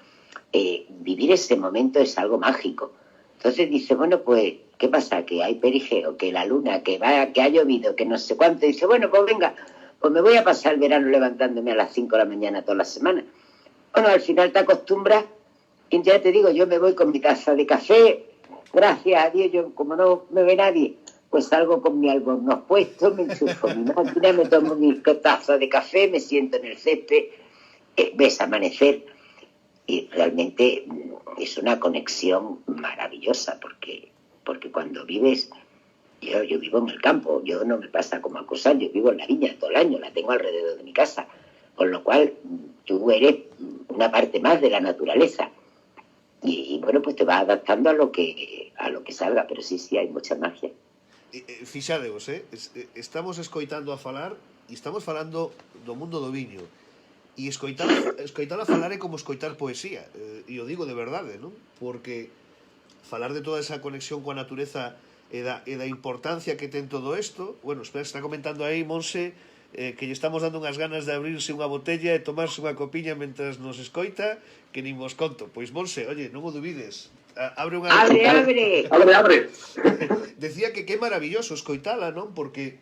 Vivir ese momento es algo mágico. Entonces dice, bueno, pues, ¿qué pasa? Que hay perigeo, que la luna, que ha llovido, que no sé cuánto. Dice, bueno, pues venga, pues me voy a pasar el verano levantándome a las 5 de la mañana todas las semanas. Bueno, al final te acostumbras y ya te digo, yo me voy con mi taza de café, gracias a Dios, yo como no me ve nadie, pues salgo con mi albornoz puesto, me enchufo mi máquina, me tomo mi taza de café, me siento en el césped, ves amanecer y realmente es una conexión maravillosa porque cuando vives, yo vivo en el campo, yo no me pasa como a Cosal, yo vivo en la viña todo el año, la tengo alrededor de mi casa, con lo cual tú eres una parte más de la naturaleza y bueno, pues te vas adaptando a lo que salga, pero sí, hay mucha magia. Fixadevos, estamos escoitando a falar e estamos falando do mundo do viño e escoitar a falar é como escoitar poesía, e o digo de verdade, non? Porque falar de toda esa conexión coa natureza e da importancia que ten todo isto. Bueno, espera, está comentando aí Monse que lle estamos dando unhas ganas de abrirse unha botella e tomarse unha copiña mentras nos escoita, que nin vos conto. Pois Monse, oye, non o dubides, abre unha... Abre! Decía que é maravilloso escoitala, non? Porque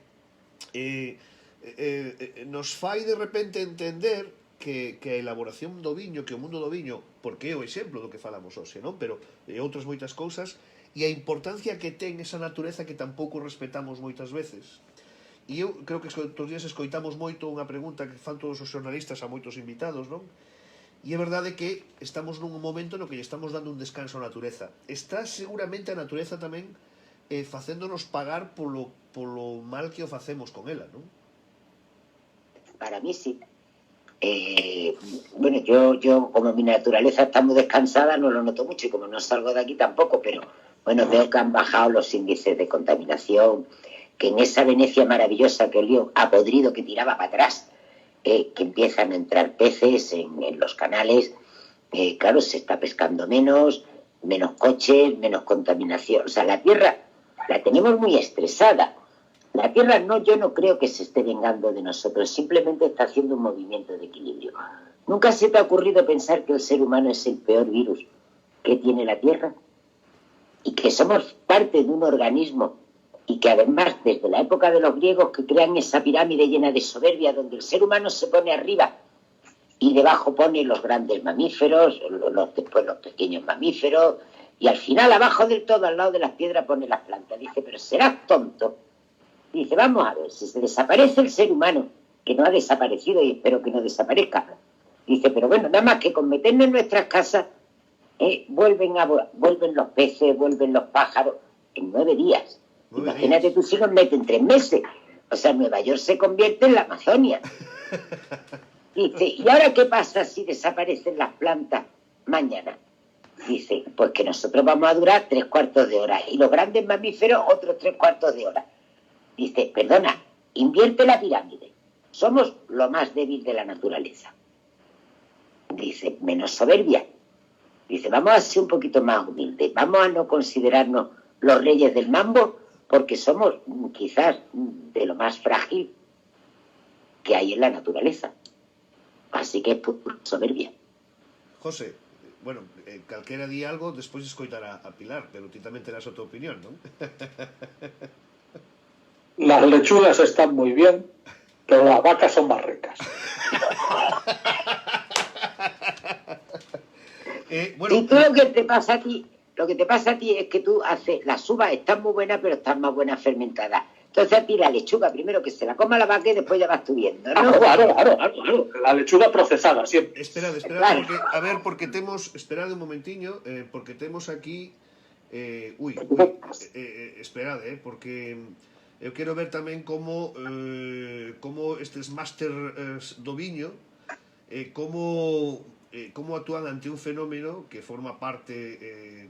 nos fai de repente entender que a elaboración do viño, que o mundo do viño, porque é o exemplo do que falamos hoxe, non? Pero outras moitas cousas, e a importancia que ten esa natureza que tampouco respetamos moitas veces. E eu creo que estos días escoitamos moito unha pregunta que fan todos os xornalistas a moitos invitados, non? E é verdade que estamos nun momento no que lle estamos dando un descanso á natureza. Está seguramente a natureza tamén facéndonos pagar polo mal que o facemos con ela, non? Para mí sí. Bueno, yo como mi naturaleza está muy descansada no lo noto mucho y como no salgo de aquí tampoco, pero bueno, veo que han bajado los índices de contaminación, que en esa Venecia maravillosa que olió a podrido que tiraba para atrás, que empiezan a entrar peces en los canales, claro, se está pescando menos coches, menos contaminación. O sea, la tierra la tenemos muy estresada. La tierra yo no creo que se esté vengando de nosotros, simplemente está haciendo un movimiento de equilibrio. ¿Nunca se te ha ocurrido pensar que el ser humano es el peor virus que tiene la tierra? Y que somos parte de un organismo y que además desde la época de los griegos que crean esa pirámide llena de soberbia donde el ser humano se pone arriba y debajo pone los grandes mamíferos, después los pequeños mamíferos y al final abajo del todo, al lado de las piedras, pone las plantas. Dice, pero serás tonto. Dice, vamos a ver, si se desaparece el ser humano, que no ha desaparecido y espero que no desaparezca. Dice, pero bueno, nada más que con meternos en nuestras casas, vuelven los peces, vuelven los pájaros en 9 días. Imagínate tú si nos meten 3 meses. O sea, Nueva York se convierte en la Amazonia. Dice, ¿y ahora qué pasa si desaparecen las plantas mañana? Dice, pues que nosotros vamos a durar 3/4 de hora y los grandes mamíferos otros 3/4 de hora. Dice, perdona, invierte la pirámide. Somos lo más débil de la naturaleza. Dice, menos soberbia. Dice, vamos a ser un poquito más humildes. Vamos a no considerarnos los reyes del mambo porque somos quizás de lo más frágil que hay en la naturaleza. Así que es pura soberbia. José, bueno, calquera di algo, despois escoitará a Pilar, pero ti tamén terás a tua opinión, non? Las lechugas están muy bien, pero las vacas son más ricas. Bueno, y tú lo que te pasa a ti es que tú haces las uvas están muy buenas, pero están más buenas fermentadas. Entonces a ti la lechuga primero que se la coma la vaca y después ya vas tú viendo, ¿no? Claro. La lechuga procesada siempre. Esperad, claro. Porque, a ver, porque temos, esperad un momentiño, porque temos aquí esperad, porque eu quero ver tamén como estes másters do viño como actúan ante un fenómeno que forma parte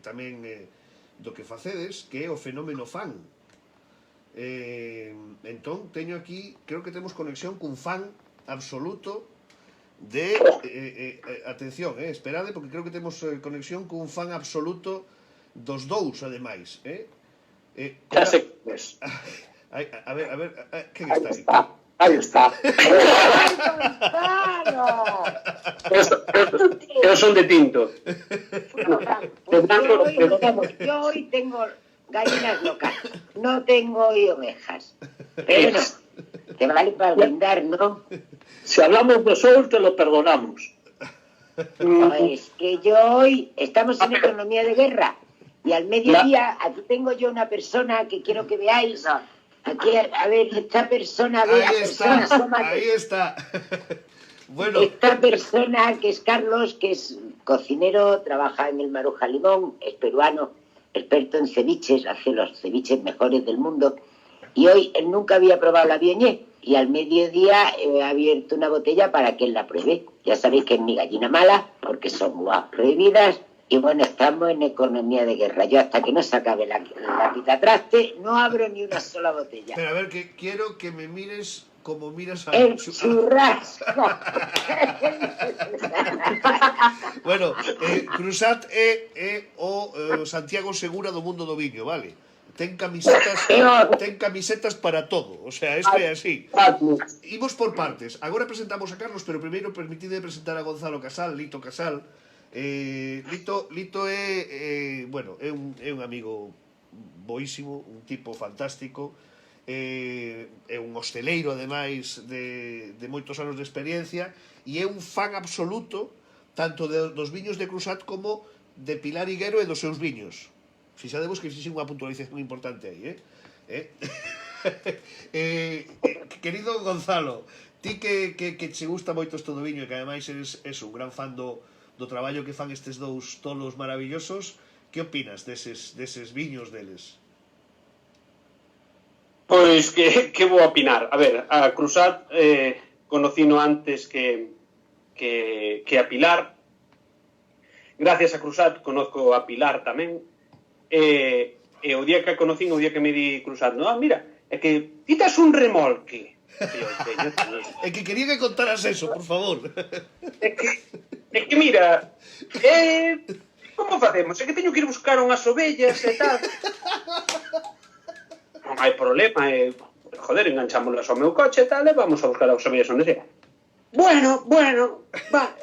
tamén do que facedes, que é o fenómeno fan. Entón, teño aquí, creo que temos conexión cun fan absoluto de atención, esperade, porque creo que temos conexión cun fan absoluto dos dous, ademais. Ya sé que es. A ver, quen está aí? Ahí está. Esos son de tinto. Yo hoy tengo gallinas locas, no tengo hoy ovejas. Pero no, te vale para brindar, ¿no? Si hablamos de sol, te lo perdonamos. Pues que yo hoy estamos en economía de guerra y al mediodía aquí tengo yo una persona que quiero que veáis. Aquí, a ver, esta persona, Ahí está. Bueno, esta persona que es Carlos, que es cocinero, trabaja en el Maruja Limón, es peruano, experto en ceviches, hace los ceviches mejores del mundo. Y hoy él nunca había probado la Viognier y al mediodía he abierto una botella para que él la pruebe. Ya sabéis que es mi gallina mala, porque son uvas prohibidas. Y bueno, estamos en economía de guerra. Yo hasta que no se acabe la pitatraste, no abro ni una sola botella. pero a ver, que quiero que me mires como miras a... El churrasco. Bueno, Cruzat é o Santiago Segura do mundo do viño, vale? Ten camisetas para todo, o sea, isto é así. Imos por partes. Agora presentamos a Carlos, pero primeiro permitide presentar a Gonzalo Casal, Lito Casal. Lito é un amigo boísimo, un tipo fantástico, é un hosteleiro ademais de moitos anos de experiencia e é un fan absoluto tanto dos viños de Cruzat como de Pilar Higuero e dos seus viños. Fixadevos que fixen unha puntualización importante aí, querido Gonzalo, ti que che gusta moito isto do viño e que ademais eres un gran fan do traballo que fan estes dous tolos maravillosos, que opinas deses viños deles? Pois que vou opinar? A ver, a Cruzat conocino antes que a Pilar. Gracias a Cruzat conozco a Pilar tamén. E o día que a conocín, o día que me di Cruzat, mira, é que quitas un remolque. É que quería que contaras eso, por favor. É que mira, como facemos? É que teño que ir buscar unhas ovellas e tal. Non hai problema, joder, enganchámolas ao meu coche e tal, e vamos a buscar as ovellas onde sea. Bueno, va,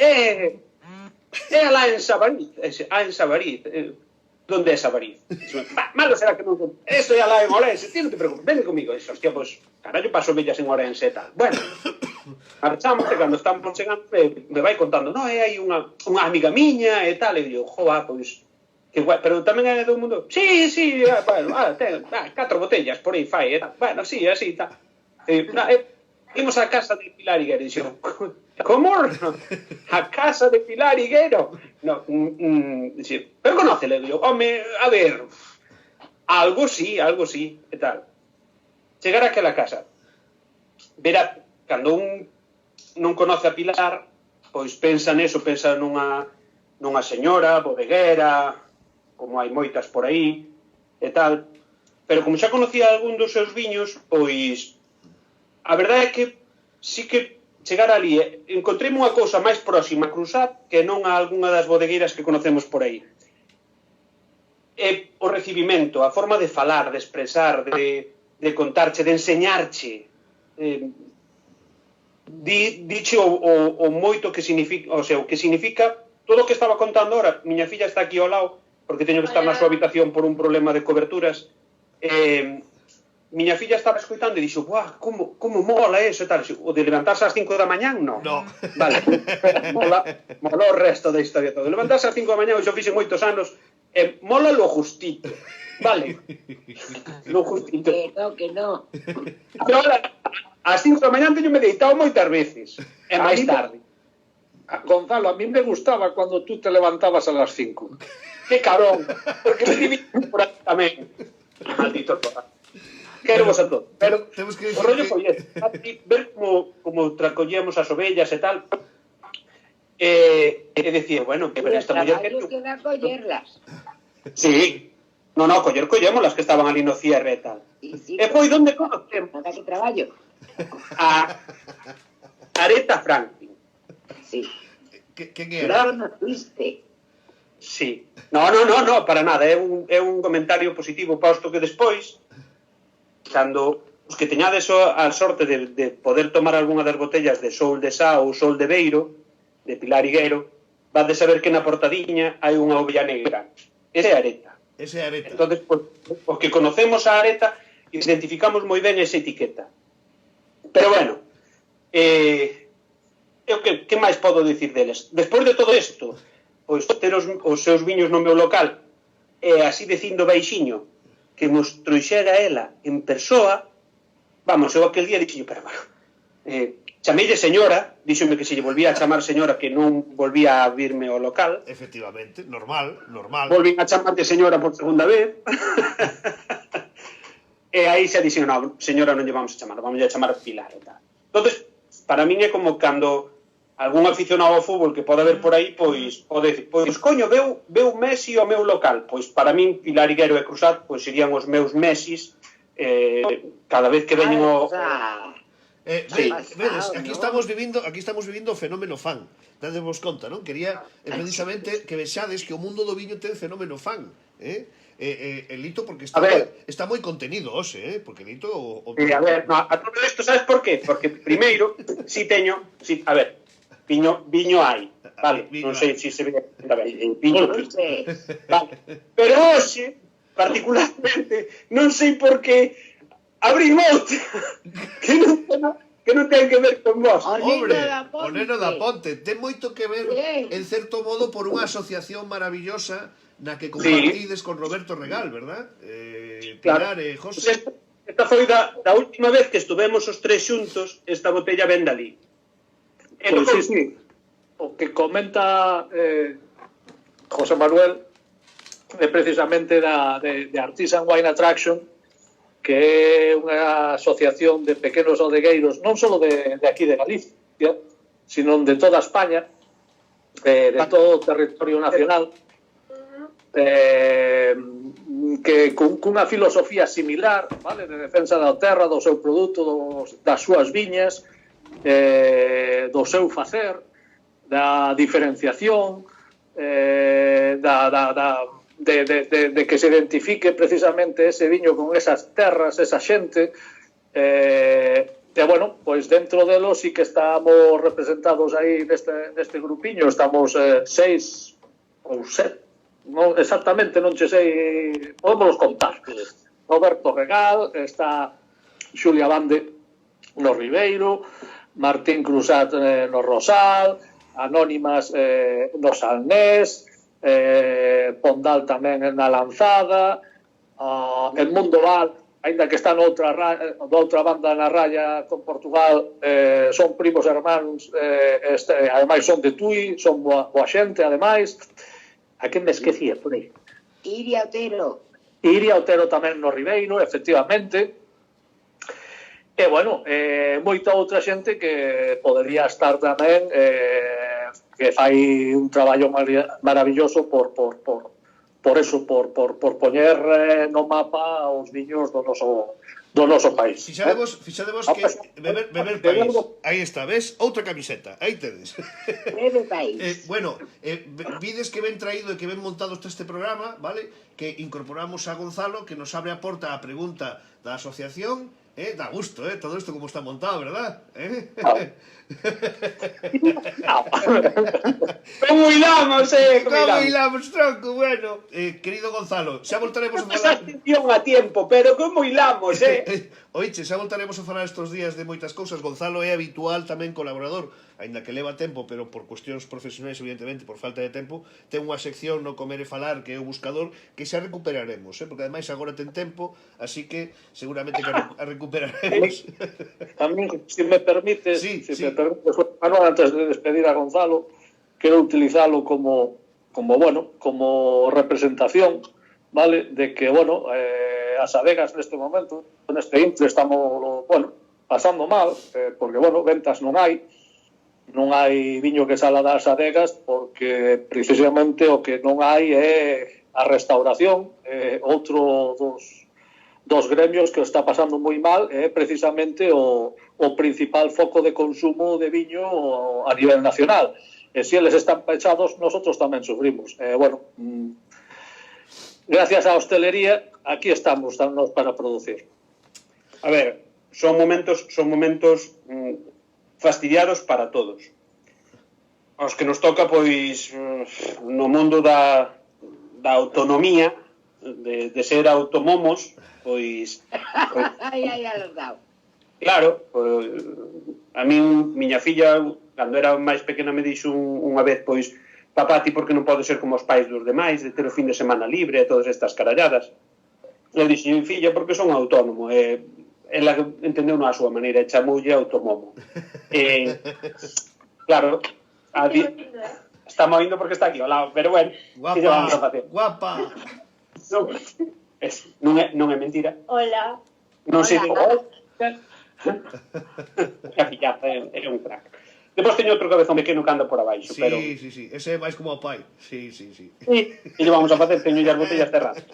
lá en Sabariz, ¿dónde é Sabariz? Malo será que non... Eso é lá en Orense, ti non te preocupes, ven comigo. Eso, hostia, pues, carallo, paso ovellas en Orense e tal. Bueno, marchamos, e cando estamos chegando, me vai contando, hai unha amiga miña e tal, e digo, joa, pois, que guai, pero tamén é do mundo. Sí, bueno, ten 4 botellas por aí fai, e tal. Bueno, sí, así, tal. Imos á casa de Pilar Higuero, e dixo, como? A casa de Pilar Higuero? No, pero conócele, digo, home, a ver, algo sí, e tal. Chegar a aquela casa, verá, cando un non conoce a Pilar, pois pensa nunha señora bodeguera, como hai moitas por aí, e tal, pero como xa conocía algún dos seus viños, pois, a verdade é que sí que chegar ali, encontrei unha cousa máis próxima a Cruzat que non a algunha das bodegueiras que conocemos por aí. O recibimento, a forma de falar, de expresar, de contarche, de enseñarche, diche o moito que significa, o sea, o que significa todo o que estaba contando ahora. Miña filla está aquí ao lado, porque teño que estar na súa habitación por un problema de coberturas. Miña filla estaba escoitando e dixo, buah, como mola eso e tal. O de levantarse ás 5 da mañán, non. Vale, mola o resto da historia todo. Levantarse ás 5 da mañán, eu fixe moitos anos, mola lo justito, vale. Lo justito. Que no. Pero ahora, ás 5 da mañán teño me deitado moitas veces, e máis tarde. Gonzalo, a mí me gustaba cuando tú te levantabas a las 5. Que cabrón, porque me viví por aí tamén. Maldito porra. Quero vos a todo, pero o rollo foi ver como collíamos as ovellas e tal, e decía, bueno, que ver esta muller que queda collerlas. Sí, collémolas que estaban ali no cierre e tal. E foi onde conocemos nada que traballo a Aretha Franklin. Sí. Que era? Claro, no fuiste. Sí. No, para nada, é un comentario positivo, posto que despois, cando os que teñades a sorte de poder tomar algunha das botellas de Sol de Sá ou Sol de Beiro, de Pilar Higuero, vades a ver que na portadiña hai unha ovella negra. esa é a areta. Ese é a areta. Entonces, pues, os que conocemos a areta, identificamos moi ben esa etiqueta. Pero bueno, eu que máis podo dicir deles? Despois de todo isto, pois ter os seus viños no meu local, así dicindo baixiño, que nos trouxera ela en persoa, vamos, eu aquel día dixo, pero bueno, chameille señora, díxome que se lle volvía a chamar señora, que non volvía a virme ao local. Efectivamente, normal. Volvín a chamarte señora por segunda vez. E aí xa dixen, no, señora non lle vamos a chamar, vamos a chamar Pilar e tal. Entonces, para min é como cando algún aficionado ao fútbol que pode haber por aí, pois pode decir, pois coño, veu Messi ao meu local. Pois para min Pilar Higuero e Cruzat pois serían os meus Messis cada vez que veñen o... Sí. Vedes, aquí estamos vivindo o fenómeno fan. Dadevos conta, non? Quería precisamente que vexades que o mundo do viño ten fenómeno fan, el Lito porque está moi contenido hoxe, porque Lito a ver, no, a todo isto sabes por qué? Porque primeiro, a ver, viño hai, vale, non sei se se ve viño vale. Pero hoxe, particularmente, non sei por qué abrí outro que non ten que ver con vos. O Neno da Ponte ten moito que ver, en certo modo, por unha asociación maravillosa na que compartides con Roberto Regal, verdad? Pilar e José. Esta foi da última vez que estuvemos os tres xuntos, esta botella ven dali. Pois sí. O que comenta José Manuel é precisamente de Artisan Wine Attraction, que é unha asociación de pequenos bodegueiros, non só de aquí de Galicia, sino de toda España, de todo o territorio nacional, que cunha filosofía similar, vale, de defensa da terra, do seu produto, das súas viñas, do seu facer, da diferenciación, de que se identifique precisamente ese viño con esas terras, esa xente, bueno, pois dentro delo sí que estamos representados aí neste grupiño, estamos 6 ou 7, non exactamente, non che sei, podemos contar. Roberto Regal, está Xulia Bande no Ribeiro, Martín Cruzat no Rosal, Anónimas no Salnés, Pondal tamén na Lanzada, el Mundo Val, ainda que está noutra banda na raya con Portugal, son primos hermanos, ademais son de Tui, son boa xente, ademais. A quen me esquecía por aí? Iria Otero tamén no Ribeiro, efectivamente. E, bueno, moita outra xente que podería estar tamén, que fai un traballo maravilloso por poñer no mapa os viños do noso país. Fixademos que beber país. Aí está, ves? Outra camiseta, aí tedes. Beber país. Bueno, vides que ben traído e que ben montado este programa, vale? Que incorporamos a Gonzalo, que nos abre a porta a pregunta da asociación. Da gusto, todo isto como está montado, verdad? Como hilamos, Como hilamos, tronco, bueno. Querido Gonzalo, xa voltaremos a falar... Atención a tiempo, pero como hilamos, Oiche, xa voltaremos a falar estos días de moitas cousas. Gonzalo é habitual tamén colaborador, aínda que leva tempo, pero por cuestións profesionais, evidentemente, por falta de tempo, ten unha sección no Comer e Falar, que é o buscador, que xa recuperaremos, porque ademais agora ten tempo, así que seguramente que a recuperaremos. Tamén, se me permites, Manuel, antes de despedir a Gonzalo, quero utilizalo como representación, vale, de que, as adegas neste momento, neste intre, estamos, pasando mal, porque, ventas non hai viño que sala das adegas, porque precisamente o que non hai é a restauración, outro dos gremios que está pasando moi mal, é precisamente o principal foco de consumo de viño a nivel nacional. E se eles están pechados, nosotros tamén sufrimos. Gracias á hostelería, aquí estamos para producir. A ver, son momentos fastidiados para todos. Aos que nos toca, pois, no mundo da da autonomía, de ser automomos, pois Ai, has dado. claro, pois, a min, miña filla, cando era máis pequena, me dixo unha vez, pois, papá, ti por que non pode ser como os pais dos demais, de ter o fin de semana libre e todas estas caralladas? Eu dixo, filla, porque son autónomo, ela entendeu a súa maneira, e chamoulle automomo. Claro, está movindo porque está aquí ao lado, pero bueno, que lle vamos a facer? Guapa. Non é mentira. Hola. Non sei digo, a filla é un crack. Depois teño outro cabezón pequeno que anda por abaixo, pero... Sí, ese é máis como o pai. Sí. Sí, e lle vamos a facer, teño as botellas cerradas.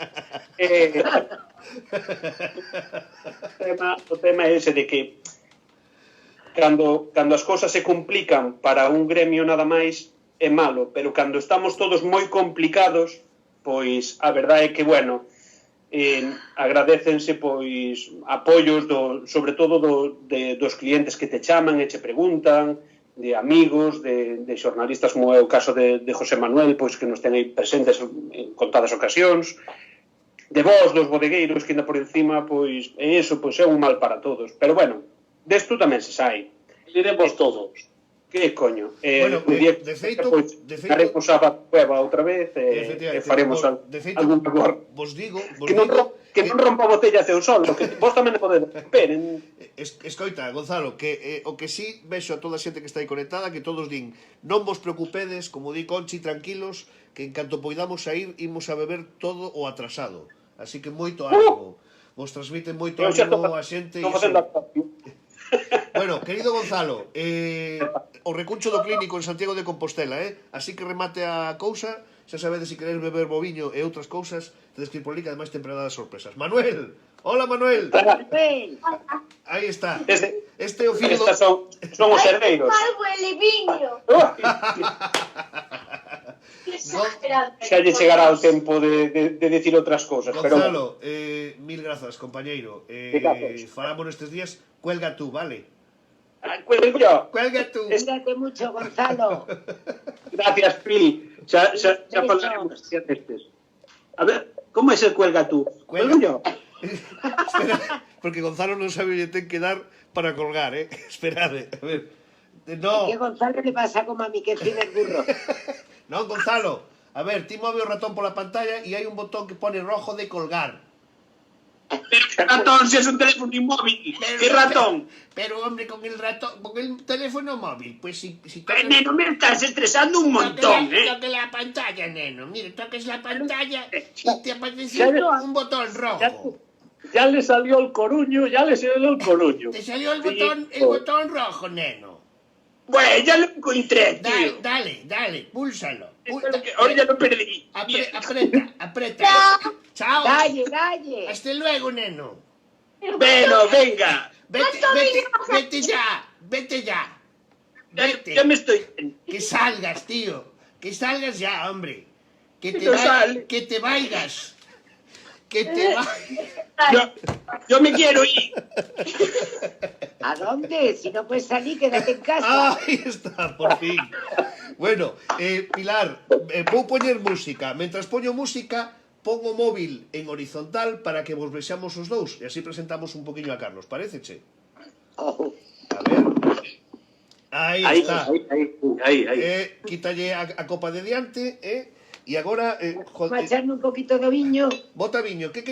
O tema é ese de que cando as cousas se complican para un gremio nada máis é malo, pero cando estamos todos moi complicados, pois a verdade é que, bueno, agradécense pois apoios sobre todo dos clientes que te chaman e che preguntan, de amigos, de xornalistas como é o caso de José Manuel, pois que nos ten aí presentes en contadas ocasións, de vós, dos bodegueiros, que ainda por encima, pois, e iso pois é un mal para todos. Pero bueno, desto tamén se sai. Iremos todos. Que coño? Bueno, de feito, haremos a cueva outra vez e faremos algún agor. Vos digo, que non rompa botellas eu solo, que vos tamén podedes romper. Escoita, Gonzalo, que o que sí vexo a toda a xente que está aí conectada, que todos din, non vos preocupedes, como di Conchi, tranquilos, que en canto poidamos sair, imos a beber todo o atrasado. Así que moito ánimo. Vos transmiten moito ánimo a xente. Bueno, querido Gonzalo, o recuncho do clínico en Santiago de Compostela, así que remate a cousa, xa sabedes, se queredes beber boviño e outras cousas, tedes que ir por ali, que ademais ten predadas sorpresas. Manuel! Hola, Manuel! Aí está. Este é o filho do... Son os herdeiros. ¡Ay, huele viño! Xa lle chegará o tempo de decir outras cousas. Gonzalo, mil grazas, compañeiro. Falamos nestes días, cuelga tú, vale? Cuelgo yo. Cuelga tú. Cuídate mucho, Gonzalo. Gracias, Pili. Xa falaremos destes. A ver, como é ser cuelga tú? Cuelgo yo. Espera, porque Gonzalo non sabe o que ten que dar para colgar, Esperade, a ver. No. Que Gonzalo le pasa como a mí, que tiene el burro. Non, Gonzalo, a ver, ti move o ratón pola pantalla e hai un botón que pone rojo de colgar. Pero que ratón, se es un teléfono inmóvil. ¿Qué ratón? Pero, hombre, con el ratón, con el teléfono móvil, pues si Neno, me estás estresando un montón, Toque la pantalla, neno. Mire, toques la pantalla y te aparece un botón rojo. Ya le salió el coruño, Te salió el botón rojo, neno. Bueno, ya lo encontré, tío. Dale, púlsalo. Ahora ya lo perdí. Aprieta. Chao. Dale. Hasta luego, neno. Bueno, venga. Vete ya. Vete. Ya me estoy... Que salgas, tío. Que salgas ya, hombre. Que te vayas. Yo me quiero ir. ¿A dónde? Si no puedes salir, quédate en casa. Ahí está, por fin. Bueno, Pilar, vou poñer música. Mentras poño música, pongo móvil en horizontal para que vos vexamos os dous e así presentamos un poquinho a Carlos, paréceche? Oh. A ver. Aí está. Ahí. Quítalle a copa de diante, e agora Macharme un poquito de viño. bota viño. Que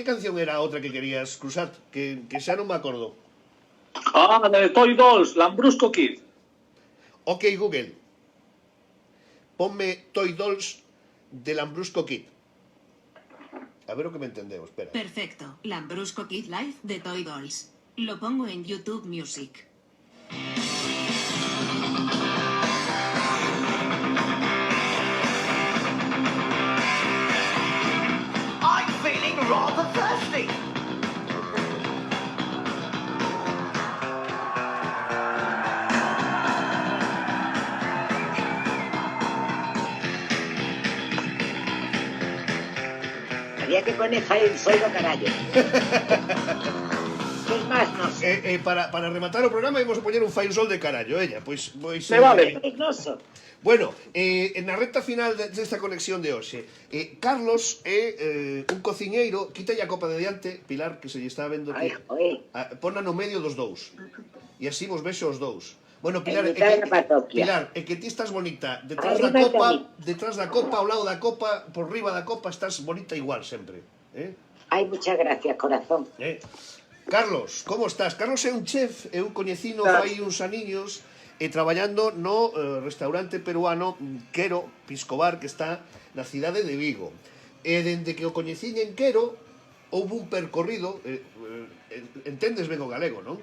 canción era a outra que querías cruzar? Que xa non me acordo. De Toy Dolls, Lambrusco Kid. Ok, Google. Ponme Toy Dolls de Lambrusco Kid. A ver o que me entendeu, espera. Perfecto. Lambrusco Kid Live de Toy Dolls. Lo pongo en YouTube Music. I'm feeling rather thirsty. Había que poner Fire Solo, carallo. ¿Qué más no sé? Para rematar o programa íbamos a poñer un Fire Sol de carallo, ella. Pois Me vale. Pegnoso. Bueno, na recta final desta conexión de hoxe, Carlos é un cociñeiro. Quítalle a copa de diante, Pilar, que se lle está vendo que pona no medio dos dous, e así vos vexo os dous. Bueno, Pilar, é que ti estás bonita detrás da copa, ao lado da copa, por riba da copa, estás bonita igual sempre. Ai, muchas gracias, corazón. Carlos, como estás? Carlos é un chef, eu coñecino fai uns aniños, traballando no restaurante peruano Quero Piscobar, que está na cidade de Vigo. E dende que o coñecín en Quero, houve un percorrido, entendes ben o galego, non?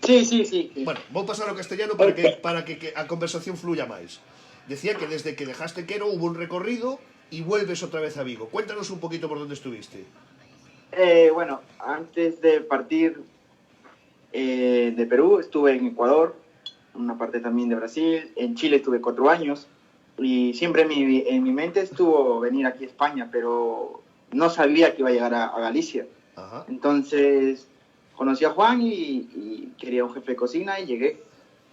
Sí. Bueno, vou pasar ao castellano para que a conversación fluya máis. Decía que desde que dejaste Quero hubo un recorrido e vuelves outra vez a Vigo. Cuéntanos un poquito por donde estuviste. Bueno, antes de partir de Perú, estuve en Ecuador, una parte también de Brasil, en Chile estuve 4 años y siempre en mi mente estuvo venir aquí a España, pero no sabía que iba a llegar a Galicia. Ajá. Entonces conocí a Juan y quería un jefe de cocina y llegué.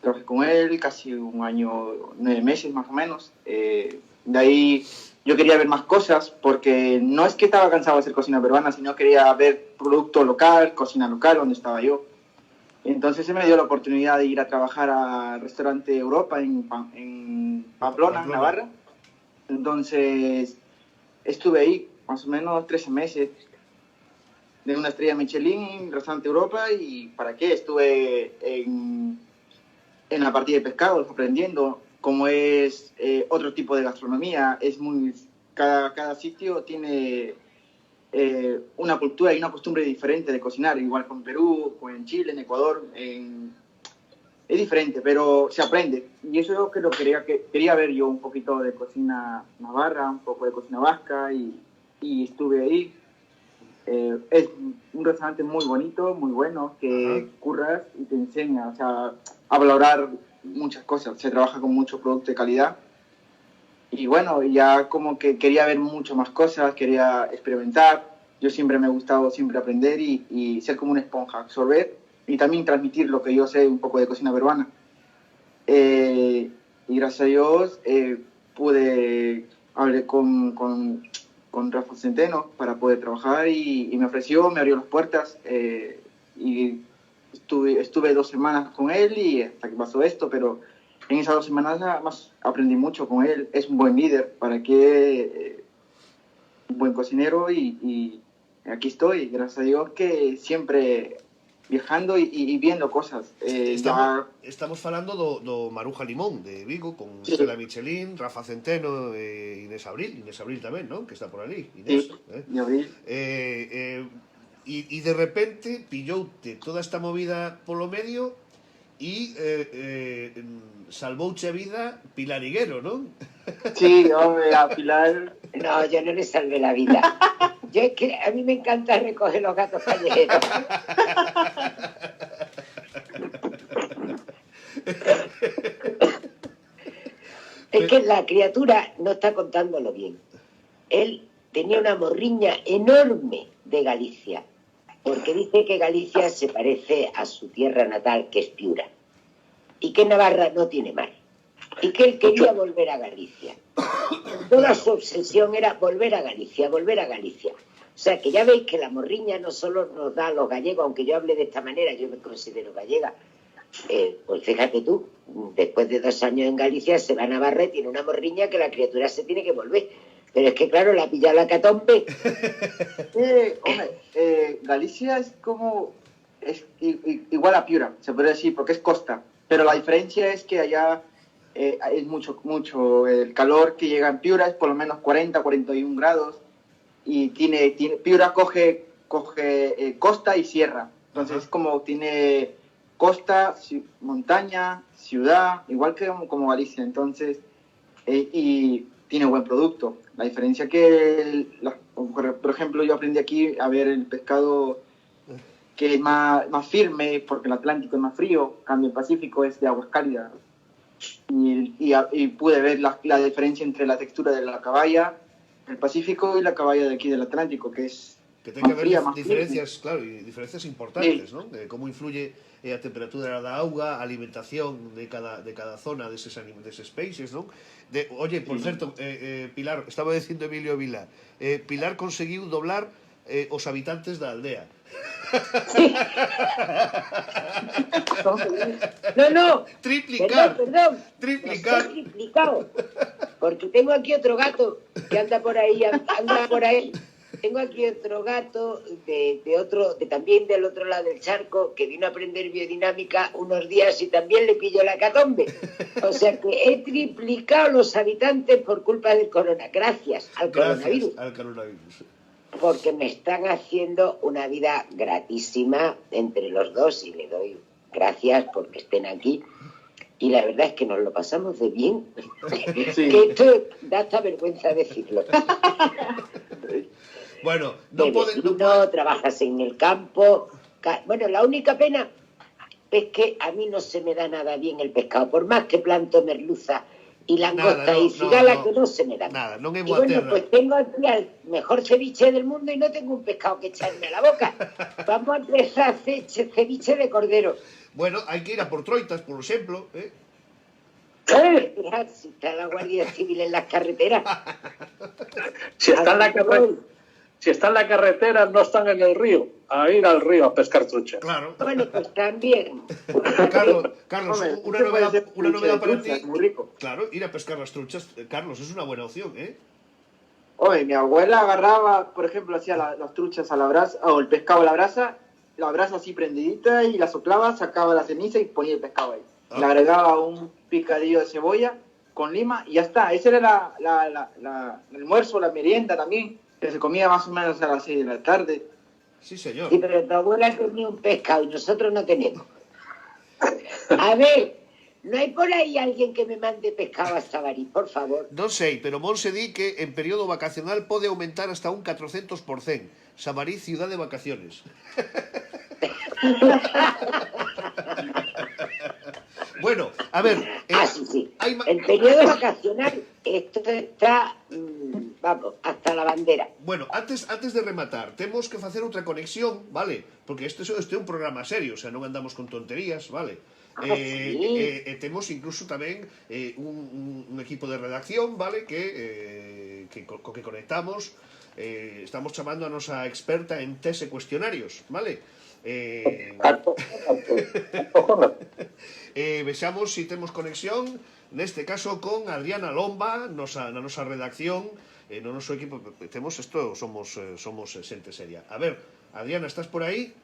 Trabajé con él casi 1 año, 9 meses más o menos. De ahí yo quería ver más cosas porque no es que estaba cansado de hacer cocina peruana, sino quería ver producto local, cocina local, donde estaba yo. Entonces se me dio la oportunidad de ir a trabajar al restaurante Europa en Pamplona, Navarra. Entonces estuve ahí más o menos 13 meses de una estrella Michelin, restaurante Europa, y ¿para qué? Estuve en la partida de pescados aprendiendo cómo es otro tipo de gastronomía. Es muy cada sitio tiene una cultura y una costumbre diferente de cocinar, igual con Perú, con en Chile, en Ecuador, es diferente, pero se aprende. Y eso es lo que quería ver yo, un poquito de cocina navarra, un poco de cocina vasca, y estuve ahí. Es un restaurante muy bonito, muy bueno, que curras y te enseña, o sea, a valorar muchas cosas. Se trabaja con mucho producto de calidad. Y bueno, ya como que quería ver mucho más cosas, quería experimentar. Yo siempre me ha gustado siempre aprender y ser como una esponja, absorber y también transmitir lo que yo sé un poco de cocina peruana. Y gracias a Dios hablé con Rafa Centeno para poder trabajar y me abrió las puertas y estuve 2 semanas con él y hasta que pasó esto, pero en esas 2 semanas más aprendí mucho con él. Es un buen líder, un buen cocinero y aquí estoy, gracias a Dios, que siempre viajando y viendo cosas. Estamos falando do Maruja Limón de Vigo, con Estela Michelin, Rafa Centeno e Inés Abril tamén, non? Que está por ali, Inés. Sí, Abril. E de repente pilloute toda esta movida polo medio e salvouche a vida Pilar Higuero, non? Sí, hombre, a Pilar... No, yo no le salvé la vida. Yo es que a mí me encanta recoger los gatos callejeros. Es que la criatura no está contándolo bien. Él tenía una morriña enorme de Galicia, porque dice que Galicia se parece a su tierra natal, que es Piura, y que Navarra no tiene mar, y que él quería volver a Galicia. Toda su obsesión era volver a Galicia, volver a Galicia. O sea, que ya veis que la morriña no solo nos da a los gallegos, aunque yo hable de esta manera, yo me considero gallega. Pues fíjate tú, después de 2 años en Galicia se va a Navarra y tiene una morriña que la criatura se tiene que volver. Pero es que claro, la pilla la catombe. Hombre, Galicia es como... es igual a Piura, se puede decir, porque es costa. Pero la diferencia es que allá es mucho el calor que llega en Piura es por lo menos 40, 41 grados. Y Piura coge costa y sierra. Entonces es como tiene costa, montaña, ciudad, igual que como Galicia. Entonces, y tiene buen producto. La diferencia que, por ejemplo, yo aprendí aquí a ver el pescado que es más firme, porque el Atlántico es más frío, cambio el Pacífico es de aguas cálidas. Y pude ver la diferencia entre la textura de la caballa del Pacífico y la caballa de aquí del Atlántico, que es Que ten que haber fría, más diferencias, claro, y diferencias importantes, ¿no? De como influye a temperatura da auga, a alimentación de cada zona deses países, non? Oye, por certo, Pilar, estaba dicindo Emilio Vila, Pilar conseguiu doblar os habitantes da aldea. Sí. No. Triplicar. Perdón. Triplicar. No, triplicado. Porque tengo aquí otro gato que anda por ahí, Tengo aquí otro gato también del otro lado del charco que vino a aprender biodinámica unos días y también le pilló la hecatombe. O sea que he triplicado los habitantes por culpa del corona. Gracias al coronavirus. Porque me están haciendo una vida gratísima entre los dos y le doy gracias porque estén aquí. Y la verdad es que nos lo pasamos de bien. Sí. Que esto da hasta vergüenza decirlo. Bueno, trabajas en el campo. Bueno, la única pena es que a mí no se me da nada bien el pescado. Por más que planto merluza y langosta y cigala, que no se me da. Nada, non é y boa bueno, terra. pues tengo aquí al mejor ceviche del mundo y no tengo un pescado que echarme a la boca. Vamos a empezar a hacer ceviche de cordero. Bueno, hai que ir a por troitas, por exemplo, Si está la Guardia Civil en las carreteras. Si está en la carretera, no están en el río. A ir al río a pescar trucha. Claro. Bueno, pues también. Carlos, Hombre, una se puede novedad, hacer una novedad para trucha, ti. es muy rico. Claro, ir a pescar las truchas, Carlos, es una buena opción, ¿eh? Oye, mi abuela agarraba, por ejemplo, hacía las truchas a la brasa, o el pescado a la brasa así prendidita y la soplaba, sacaba la ceniza y ponía el pescado ahí. Ah. Le agregaba un picadillo de cebolla con lima y ya está. Ese era el almuerzo, la merienda también, que se comía más o menos a las 6 de la tarde. Sí, señor. Sí, pero tu abuela tenía un pescado y nosotros no tenemos. A ver, ¿no hay por ahí alguien que me mande pescado a Sabarí, por favor? Non sei, pero Monse di que en período vacacional pode aumentar hasta un 400%. Sabarí, ciudad de vacaciones. Bueno, a ver... sí. El periodo vacacional, esto está, vamos, hasta la bandera. Bueno, antes de rematar, temos que facer outra conexión, vale? Porque este é un programa serio, o sea, non andamos con tonterías, vale? Sí. Temos incluso tamén un equipo de redacción, vale? Que conectamos, estamos chamando a nosa experta en test e cuestionarios, vale? Vexamos si temos conexión neste caso con Adriana Lomba na nosa redacción, no noso equipo. Temos isto, somos xente seria. A ver, Adriana, estás por aí?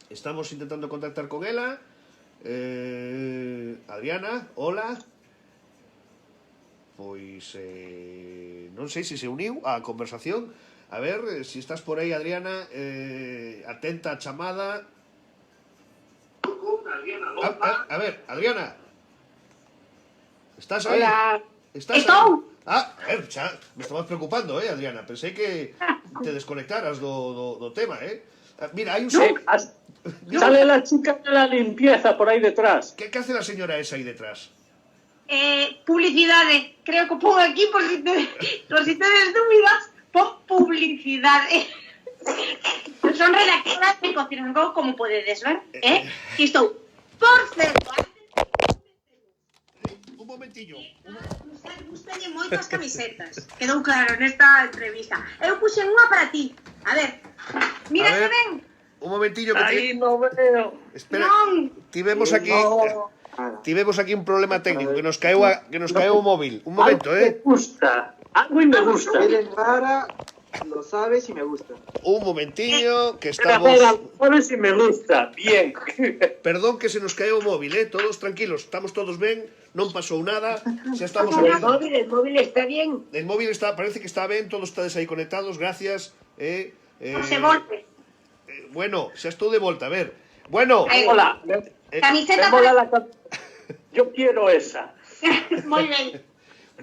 Estamos intentando contactar con ela. Adriana, hola. Pois non sei se se uniu á conversación. A ver, si estás por aí, Adriana, atenta a chamada. A ver, Adriana. Estás aí? Hola. Estás Estou. A ver, xa, me estabas preocupando, Adriana. Pensei que te desconectaras do tema, Mira, hai un... Sale la chica de la limpieza por ahí detrás. ¿Qué hace la señora esa ahí detrás? Publicidades. Creo que pongo aquí por si tenes dúbidas. Pon publicidades. Son redactoras de Cocina Go, como podedes ver. Y estou, por certo, un momentillo. Gustalle moitas camisetas. Quedou claro nesta entrevista. Eu puxen unha para ti. A ver, mira que ben. Un momentillo que Ahí no veo. Espera, tivemos aquí un problema técnico que nos caeu o móvil. Un momento, Me gusta. Algo y me gusta. Eres rara, lo sabes y me gusta. Un momentillo que estamos... Sabes si me gusta. Bien. Perdón que se nos caeu o móvil, todos tranquilos, estamos todos ben, non pasou nada, xa estamos El móvil está bien. El móvil está, parece que está ben, todos estades aí conectados, gracias. Non se volve. Bueno, xa estou de volta, a ver. Bueno. Hola. Camiseta Yo quiero esa. Moi ben.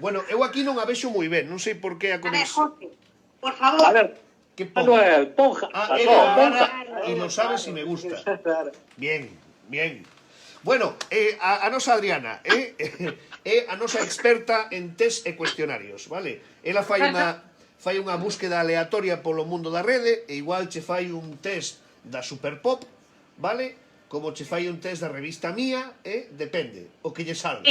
Bueno, eu aquí non a vexo moi ben, non sei por que a A ver, conexión. José, por favor. A ver, ¿Qué pongo? Manuel, ponja. Era rara y lo sabes y me gusta. Bien, bien. Bueno, a nosa Adriana é a nosa experta en test e cuestionarios, vale? Ela fai fai unha búsqueda aleatoria polo mundo da rede e igual che fai un test da Superpop, vale? Como che fai un test da revista Mía, depende, o que lle salga.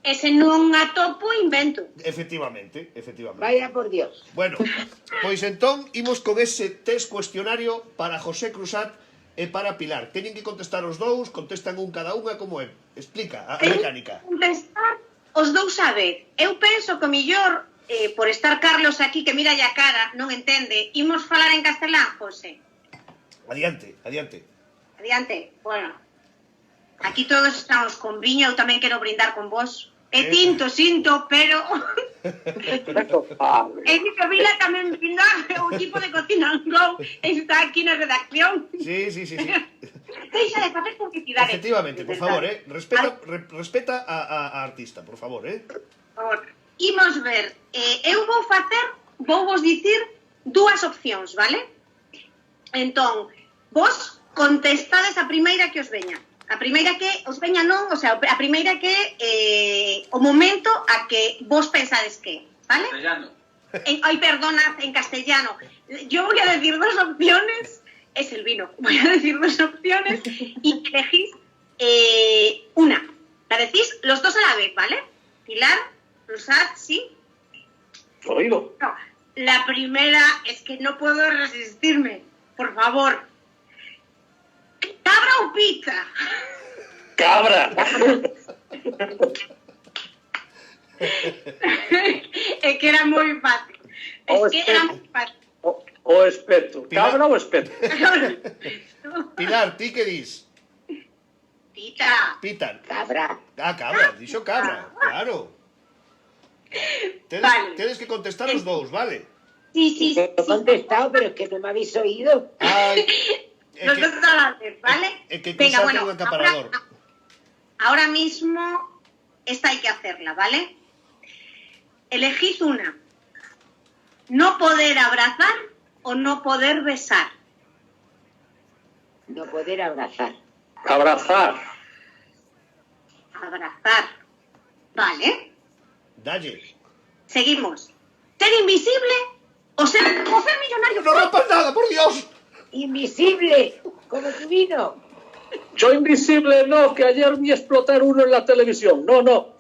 Ese non atopo invento. Efectivamente. Vaya por Dios. Bueno, pois entón imos con ese test cuestionario para José Cruzat e para Pilar. Teñen que contestar os dous, contestan un cada unha, como é? Explica a mecánica. Contestar os dous a vez. Eu penso que o millor, por estar Carlos aquí que mira a cara, non entende, imos falar en castelán, José. Adiante. Adiante. Bueno, aquí todos estamos con viño, eu tamén quero brindar con vos. É tinto, pero... É que Vila tamén brinda, o equipo de Cocina Go está aquí na redacción. Sí. Deixa de facer publicidade. Efectivamente, por favor, respeta a artista, por favor, Por favor, imos ver. Eu vou vos dicir dúas opcións, vale? Entón, vos contestades a primeira que os veña. A primeira que os veña non, o sea, a primeira que o momento a que vos pensades que, ¿vale? Castellano. Perdona, en castellano. Yo voy a decir dos opciones, es el vino. Voy a decir dos opciones y elegís una. La decís los dos a la vez, ¿vale? Pilar, Cruzat, ¿sí? Oído. No, la primera es que no puedo resistirme. Por favor. ¿Cabra o pizza? Cabra. Es que era muy fácil. O espeto. Cabra o espeto. Pilar, ti que dis? Pita. Cabra. Cabra, dixo cabra, claro. Tedes que contestar os dous, vale? Sí. He contestado, pero es que no me habéis oído. Los dos a la vez, ¿vale? Venga, bueno, ahora mismo esta hay que hacerla, ¿vale? Elegid una. No poder abrazar o no poder besar. No poder abrazar. Abrazar. Vale. Dalle. Seguimos. ¿Ser invisible o ser millonario? ¡No rompas nada, por Dios! Invisible, como tu vino. Yo invisible no, que ayer vi explotar uno en la televisión. No.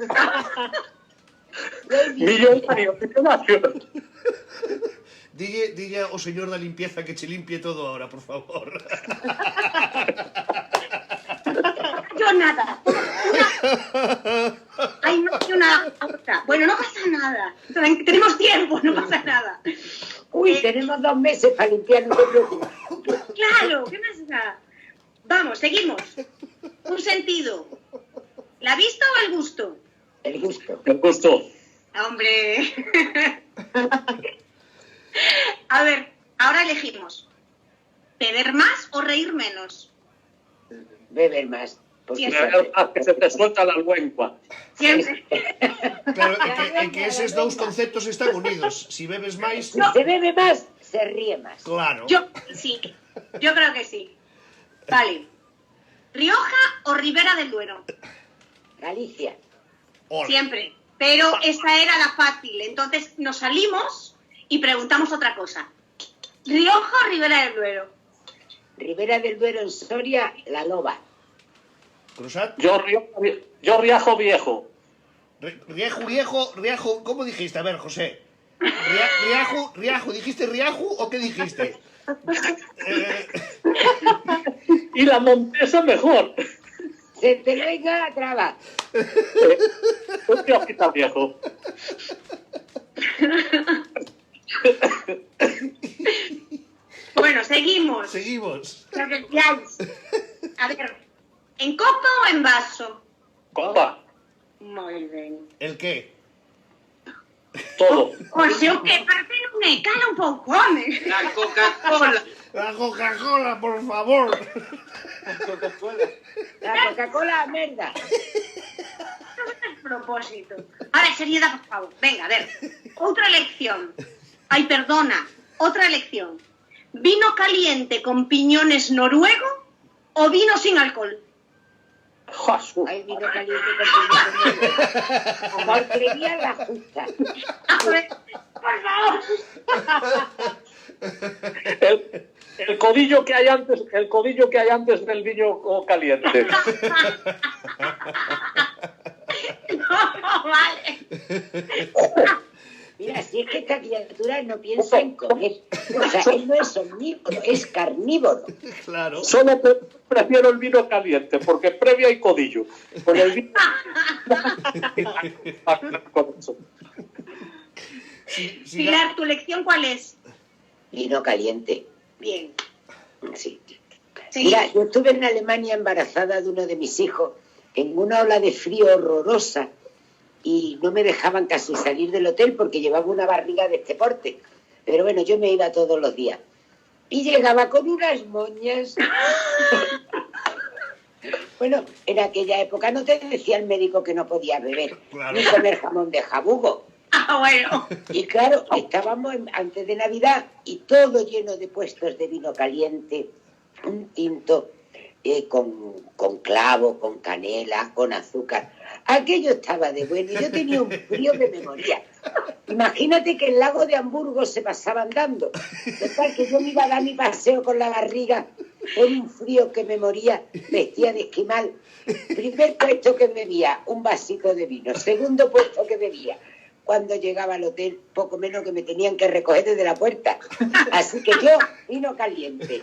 Millonario. Dille ao señor da limpieza que che limpie todo ahora, por favor. Yo nada. Ay, no hay una otra. Bueno, no pasa nada. Tenemos tiempo, no pasa nada. Uy, tenemos 2 meses para limpiar, no te preocupes. Claro, ¿qué más da? Vamos, seguimos. Un sentido. ¿La vista o el gusto? El gusto. El gusto. Hombre. A ver, ahora elegimos. ¿Beber más o reír menos? Beber más. Beber más, que se te suelta la lengua. Siempre. Claro, é que eses dous conceptos están unidos. Si bebes máis... Si se bebe más, se ríe más. Claro. Yo creo que sí. Vale. ¿Rioja o Ribera del Duero? Galicia. Siempre. Pero esa era la fácil. Entonces nos salimos y preguntamos otra cosa. ¿Rioja o Ribera del Duero? Ribera del Duero en Soria, La Loba. Cruzat. Yo Riajo Viejo. Riajo, ¿cómo dijiste? A ver, José. Riajo, ¿dijiste Riajo o qué dijiste? Y la Montesa mejor. Se te venga la traba. Un Riojita Viejo. Bueno, seguimos. A ver, ¿en copa o en vaso? Copa. Muy bien. ¿El qué? Todo. O sea, que parte non me cala un pouco, home. La Coca-Cola. La Coca-Cola, por favor. La Coca-Cola, merda. Propósito. A ver, seriedad, por favor. Venga, a ver. Otra elección. Ay, perdona. Otra elección. ¿Vino caliente con piñones noruego o vino sin alcohol? Hay vino caliente con piñones noruego. Porque la justa. A ver, por favor. El codillo que hay antes del vino caliente. No, vale. Mira, si es que esta criatura no piensa en comer. O sea, él no es omnívoro, es carnívoro. Claro. Solo prefiero el vino caliente, porque previo hay codillo. Con el vino... Pilar, ¿tu lección cuál es? Vino caliente. Bien. Sí. Sí. Mira, yo estuve en Alemania embarazada de uno de mis hijos en una ola de frío horrorosa y no me dejaban casi salir del hotel porque llevaba una barriga de este porte. Pero bueno, yo me iba todos los días. Y llegaba con unas moñas. Bueno, en aquella época no te decía el médico que no podía beber, Claro. ni comer jamón de jabugo. Ah, bueno. Y claro, estábamos antes de Navidad y todo lleno de puestos de vino caliente, un tinto con clavo, con canela, con azúcar. Aquello estaba de bueno y yo tenía un frío que me moría. Imagínate que el lago de Hamburgo se pasaba andando. Total, que yo me iba a dar mi paseo con la barriga, con un frío que me moría, vestía de esquimal. Primer puesto que bebía, un vasito de vino. Segundo puesto que bebía. Cuando llegaba al hotel, poco menos que me tenían que recoger desde la puerta. Así que yo, vino caliente.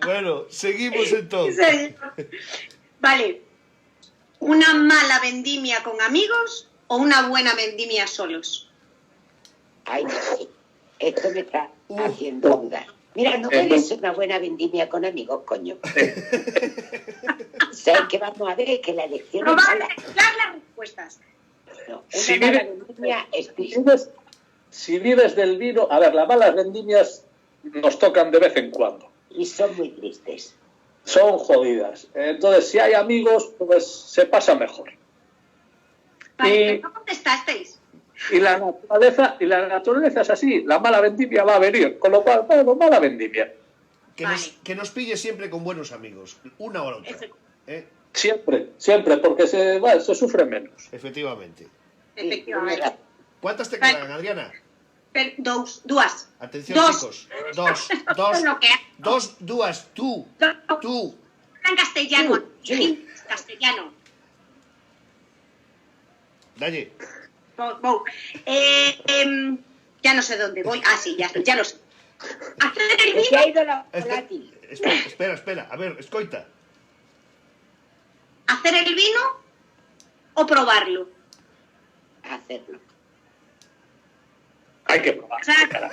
Bueno, seguimos entonces. Vale. ¿Una mala vendimia con amigos o una buena vendimia solos? Ay, no sé. Esto me está haciendo dudar. Mira, no puede ser una buena vendimia con amigos, coño. ¿Sabes qué vamos a ver? Es que la elección No es vamos a mala. mezclar las respuestas. No, una Si mala vive- vendimia es triste. Si vives del vino... A ver, las malas vendimias nos tocan de vez en cuando. Y son muy tristes. Son jodidas. Entonces, si hay amigos, pues se pasa mejor. Vale, Y- pero no contestasteis. Y la naturaleza es así. La mala vendimia va a venir. Con lo cual, bueno, mala vendimia. Que nos pille siempre con buenos amigos, una o la otra. ¿Eh? Siempre, porque se sufre menos. Efectivamente. Efectivamente. ¿Cuántas te quedan, Adriana? Duas. Atención, Dos. chicos. Dos. Lo que hay. Duas. Tú. En castellano. En castellano. Dalle. Ya no sé dónde voy. Ah, sí, ya lo sé. Hacer el ¿De qué ha vino, ido la volátil? Espera. A ver, escoita. hacer el vino o probarlo. Hacerlo. Hay que probar. O sea,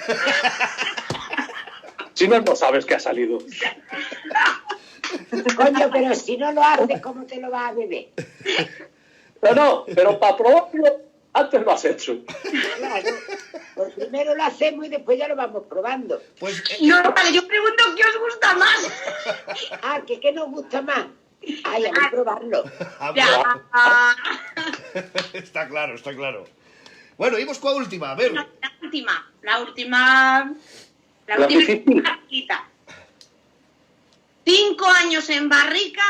Si no, no sabes qué ha salido. Coño, pero si no lo haces, ¿cómo te lo vas a beber? Pero para probarlo, antes lo has hecho. Claro. Pues primero lo hacemos y después ya lo vamos probando. Pues no, vale, yo pregunto qué os gusta más. Ah, ¿que qué nos gusta más? Ay, a mí probarlo. Ya. Está claro. Bueno, imos coa última, a ver. La última difícil. facilita. 5 años en barrica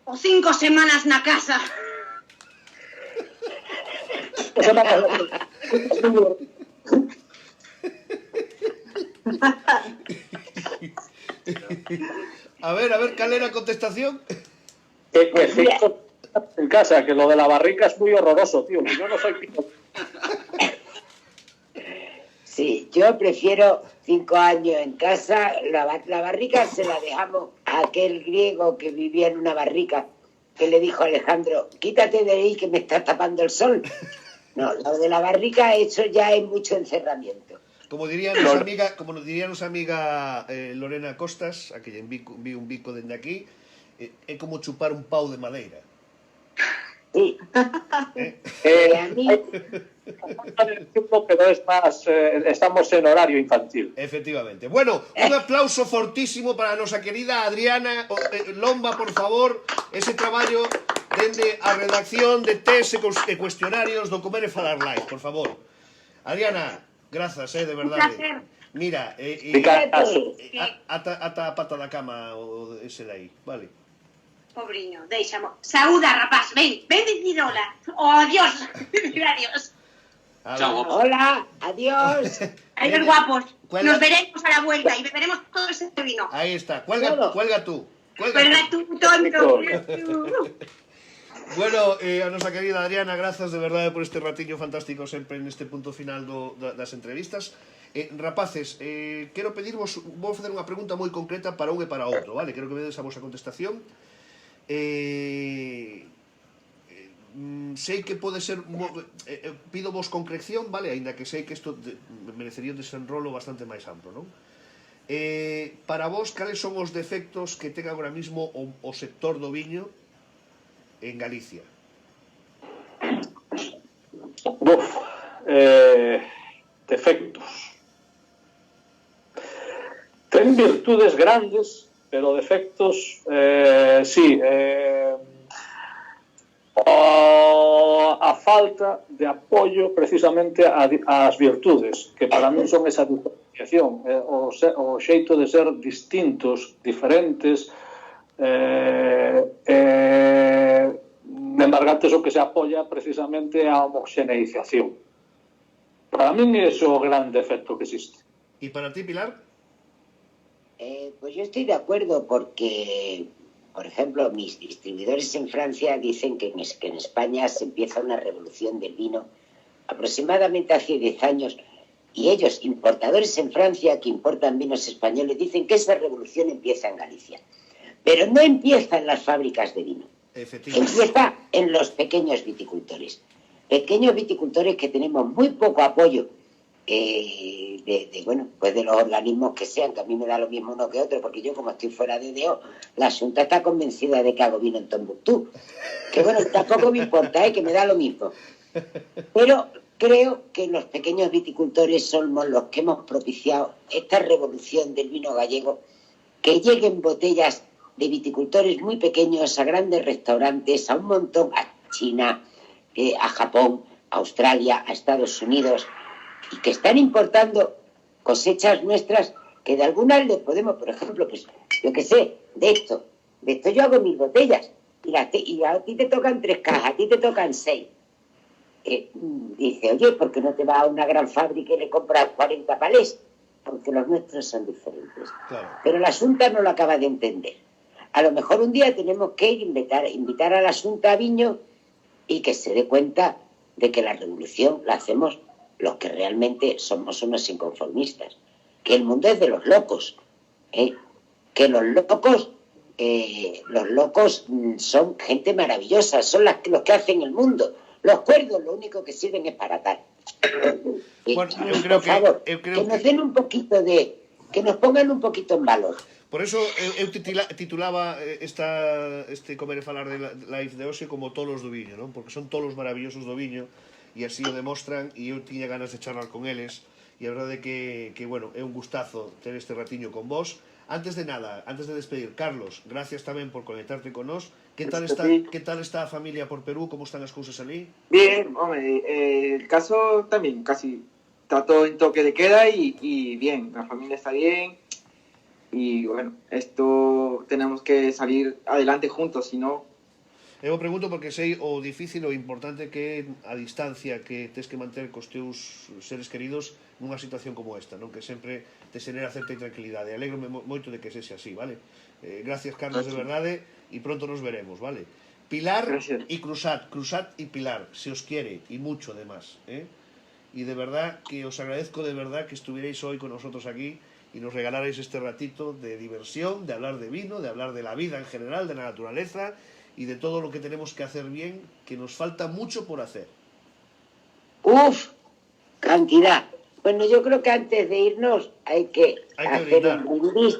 o 5 semanas na casa. A ver, cal era a contestación? Que cinco en casa, que lo de la barrica es muy horroroso, tío. Yo no soy pico. Sí, yo prefiero 5 años en casa. La barrica se la dejamos a aquel griego que vivía en una barrica, que le dijo a Alejandro, quítate de ahí que me está tapando el sol. No, lo de la barrica, eso ya es mucho encerramiento. Como diría nuestra amiga Lorena Costas, a que lle vi un bico dende aquí, é como chupar un pau de madeira. Sí. A mí, Pero es más, estamos en horario infantil. Efectivamente. Bueno, un aplauso fortísimo para a nosa querida Adriana Lomba, por favor, ese traballo dende a redacción de test e cuestionarios do Comer e Falar Live, por favor. Adriana, grazas, de verdade. placer. Mira, fíjate, ata a pata da cama o ese de aí, vale? Pobriño, déixamo. Saúda, rapaz, ven dicir hola. O adiós. Dicir adiós. Chao. Hola, adiós. Adiós, guapos. Cuelga. Nos veremos a la vuelta y beberemos todo ese vino. Ahí está, cuelga tú. Cuelga tú, tonto. Bueno, a nosa querida Adriana, grazas de verdade por este ratiño fantástico sempre neste punto final das entrevistas. Rapaces, quero pedirvos, vou facer unha pregunta moi concreta para un e para outro, vale? Quero que me dedes a vosa contestación. Sei que pode ser, pido vos concreción, vale? Ainda que sei que isto merecería un desenrolo bastante máis amplo, non? Para vos, cales son os defectos que ten agora mismo o sector do viño en Galicia? Defectos. Ten virtudes grandes, pero defectos, sí. A falta de apoio precisamente ás virtudes, que para min son esa diferenciación, o xeito de ser distintos, diferentes, embargantes o que se apoia precisamente a homoxeneización. Para min é o gran defecto que existe. E para ti, Pilar? Pues yo estoy de acuerdo porque, por ejemplo, mis distribuidores en Francia dicen que en España se empieza una revolución del vino aproximadamente hace 10 años y ellos, importadores en Francia que importan vinos españoles, dicen que esa revolución empieza en Galicia. Pero no empieza en las fábricas de vino, empieza en los pequeños viticultores. Pequeños viticultores que tenemos muy poco apoyo de los organismos que sean, que a mí me da lo mismo uno que otro, porque yo como estoy fuera de DO, la Junta está convencida de que hago vino en Tombuctú. Que bueno, tampoco me importa, que me da lo mismo. Pero creo que los pequeños viticultores somos los que hemos propiciado esta revolución del vino gallego, que lleguen botellas de viticultores muy pequeños a grandes restaurantes, a un montón, a China, a Japón, a Australia, a Estados Unidos, y que están importando cosechas nuestras que de algunas les podemos, por ejemplo, pues yo qué sé, de esto yo hago 1000 botellas y a ti te tocan 3 cajas, a ti te tocan 6. Dice, oye, ¿por qué no te vas a una gran fábrica y le compras 40 palés? Porque los nuestros son diferentes. Claro. Pero la Junta no lo acaba de entender. A lo mejor un día tenemos que invitar a la Junta a Viño y que se dé cuenta de que la revolución la hacemos los que realmente somos unos inconformistas, que el mundo es de los locos, que los locos son gente maravillosa, son los que hacen el mundo. Los cuerdos lo único que sirven es para atar. Bueno, yo creo que nos den un poquito que nos pongan un poquito en valor. Por eso eu titulaba este Comer e Falar de Live de hoxe como tolos do viño, non? Porque son tolos maravillosos do viño e así o demostran e eu tiña ganas de charlar con eles e a verdade é que bueno, é un gustazo ter este ratiño con vos. Antes de nada, antes de despedir, Carlos, gracias tamén por conectarte con nós. Que tal está a familia por Perú? Como están as cousas ali? Bien, hombre, el caso también casi está todo en toque de queda y bien, la familia está bien. Y bueno, esto tenemos que salir adelante juntos, si no... Eu pregunto porque sei o difícil o importante que é a distancia que tes que manter cos teus seres queridos nunha situación como esta, non? Que sempre te xenera certa intranquilidade. Alegro-me moito de que sexa así, vale? Gracias, Carlos, de verdade, e pronto nos veremos, vale? Pilar e Cruzat e Pilar, se os quiere, e mucho además, E de verdad que os agradezco de verdad que estuvierais hoy con nosotros aquí y nos regalarais este ratito de diversión, de hablar de vino, de hablar de la vida en general, de la naturaleza y de todo lo que tenemos que hacer bien, que nos falta mucho por hacer. ¡Uf! Cantidad. Bueno, yo creo que antes de irnos hay que hacer brindar. Un brindis.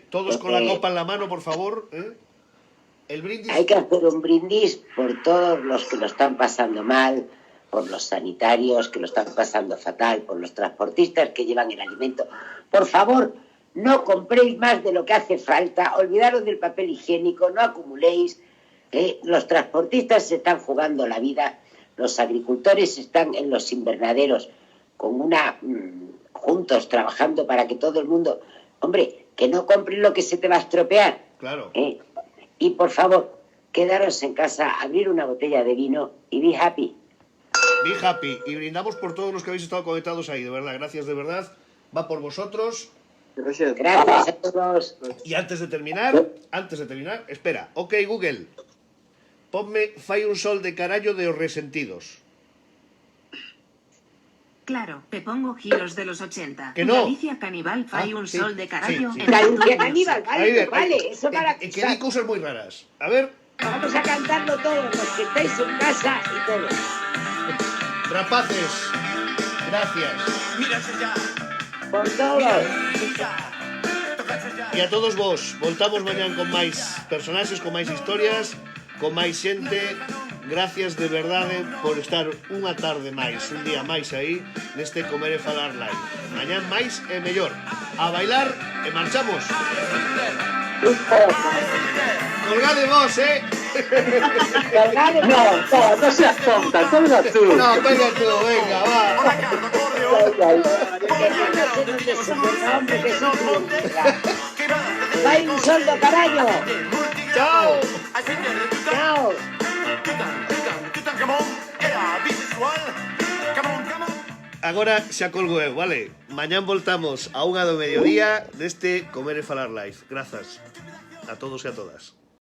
Todos con la copa en la mano, por favor. El brindis. Hay que hacer un brindis por todos los que lo están pasando mal, por los sanitarios que lo están pasando fatal, por los transportistas que llevan el alimento. Por favor, no compréis más de lo que hace falta, olvidaros del papel higiénico, no acumuléis. Los transportistas se están jugando la vida, los agricultores están en los invernaderos juntos trabajando para que todo el mundo... Hombre, que no compres lo que se te va a estropear. Claro. Y por favor, quedaros en casa, abrir una botella de vino y be happy. Be happy. Y brindamos por todos los que habéis estado conectados ahí, de verdad. Gracias, de verdad. Va por vosotros. Gracias. Gracias a todos. Y antes de terminar, espera. Ok, Google. Ponme Fai un sol de carallo de Os Resentidos. Claro, te pongo giros de los 80. Que no. Galicia Caníbal fai un sí, sol de carallo sí. en Galicia YouTube Caníbal, Music. vale, vale, eso para que di cosas muy raras. A ver, Vamos a cantarlo todos, los que estáis en casa y todos. rapaces, gracias. Por todos. E a todos vos, voltamos mañán con máis personaxes, con máis historias, con máis xente. Gracias de verdade por estar unha tarde máis, un día máis aí neste Comer e Falar Live. Mañán máis e mellor. A bailar e marchamos. Colgade vos, Colgade vos. No seas tonta, colga tú. No, venga tú, venga, va. Que no se nos desenvuelva, hombre, que sí. Vai un sol do carallo. Chao. Chao. Agora xa colgo eu, vale? Mañán voltamos a 1 do mediodía deste Comer e Falar Live. Grazas a todos e a todas.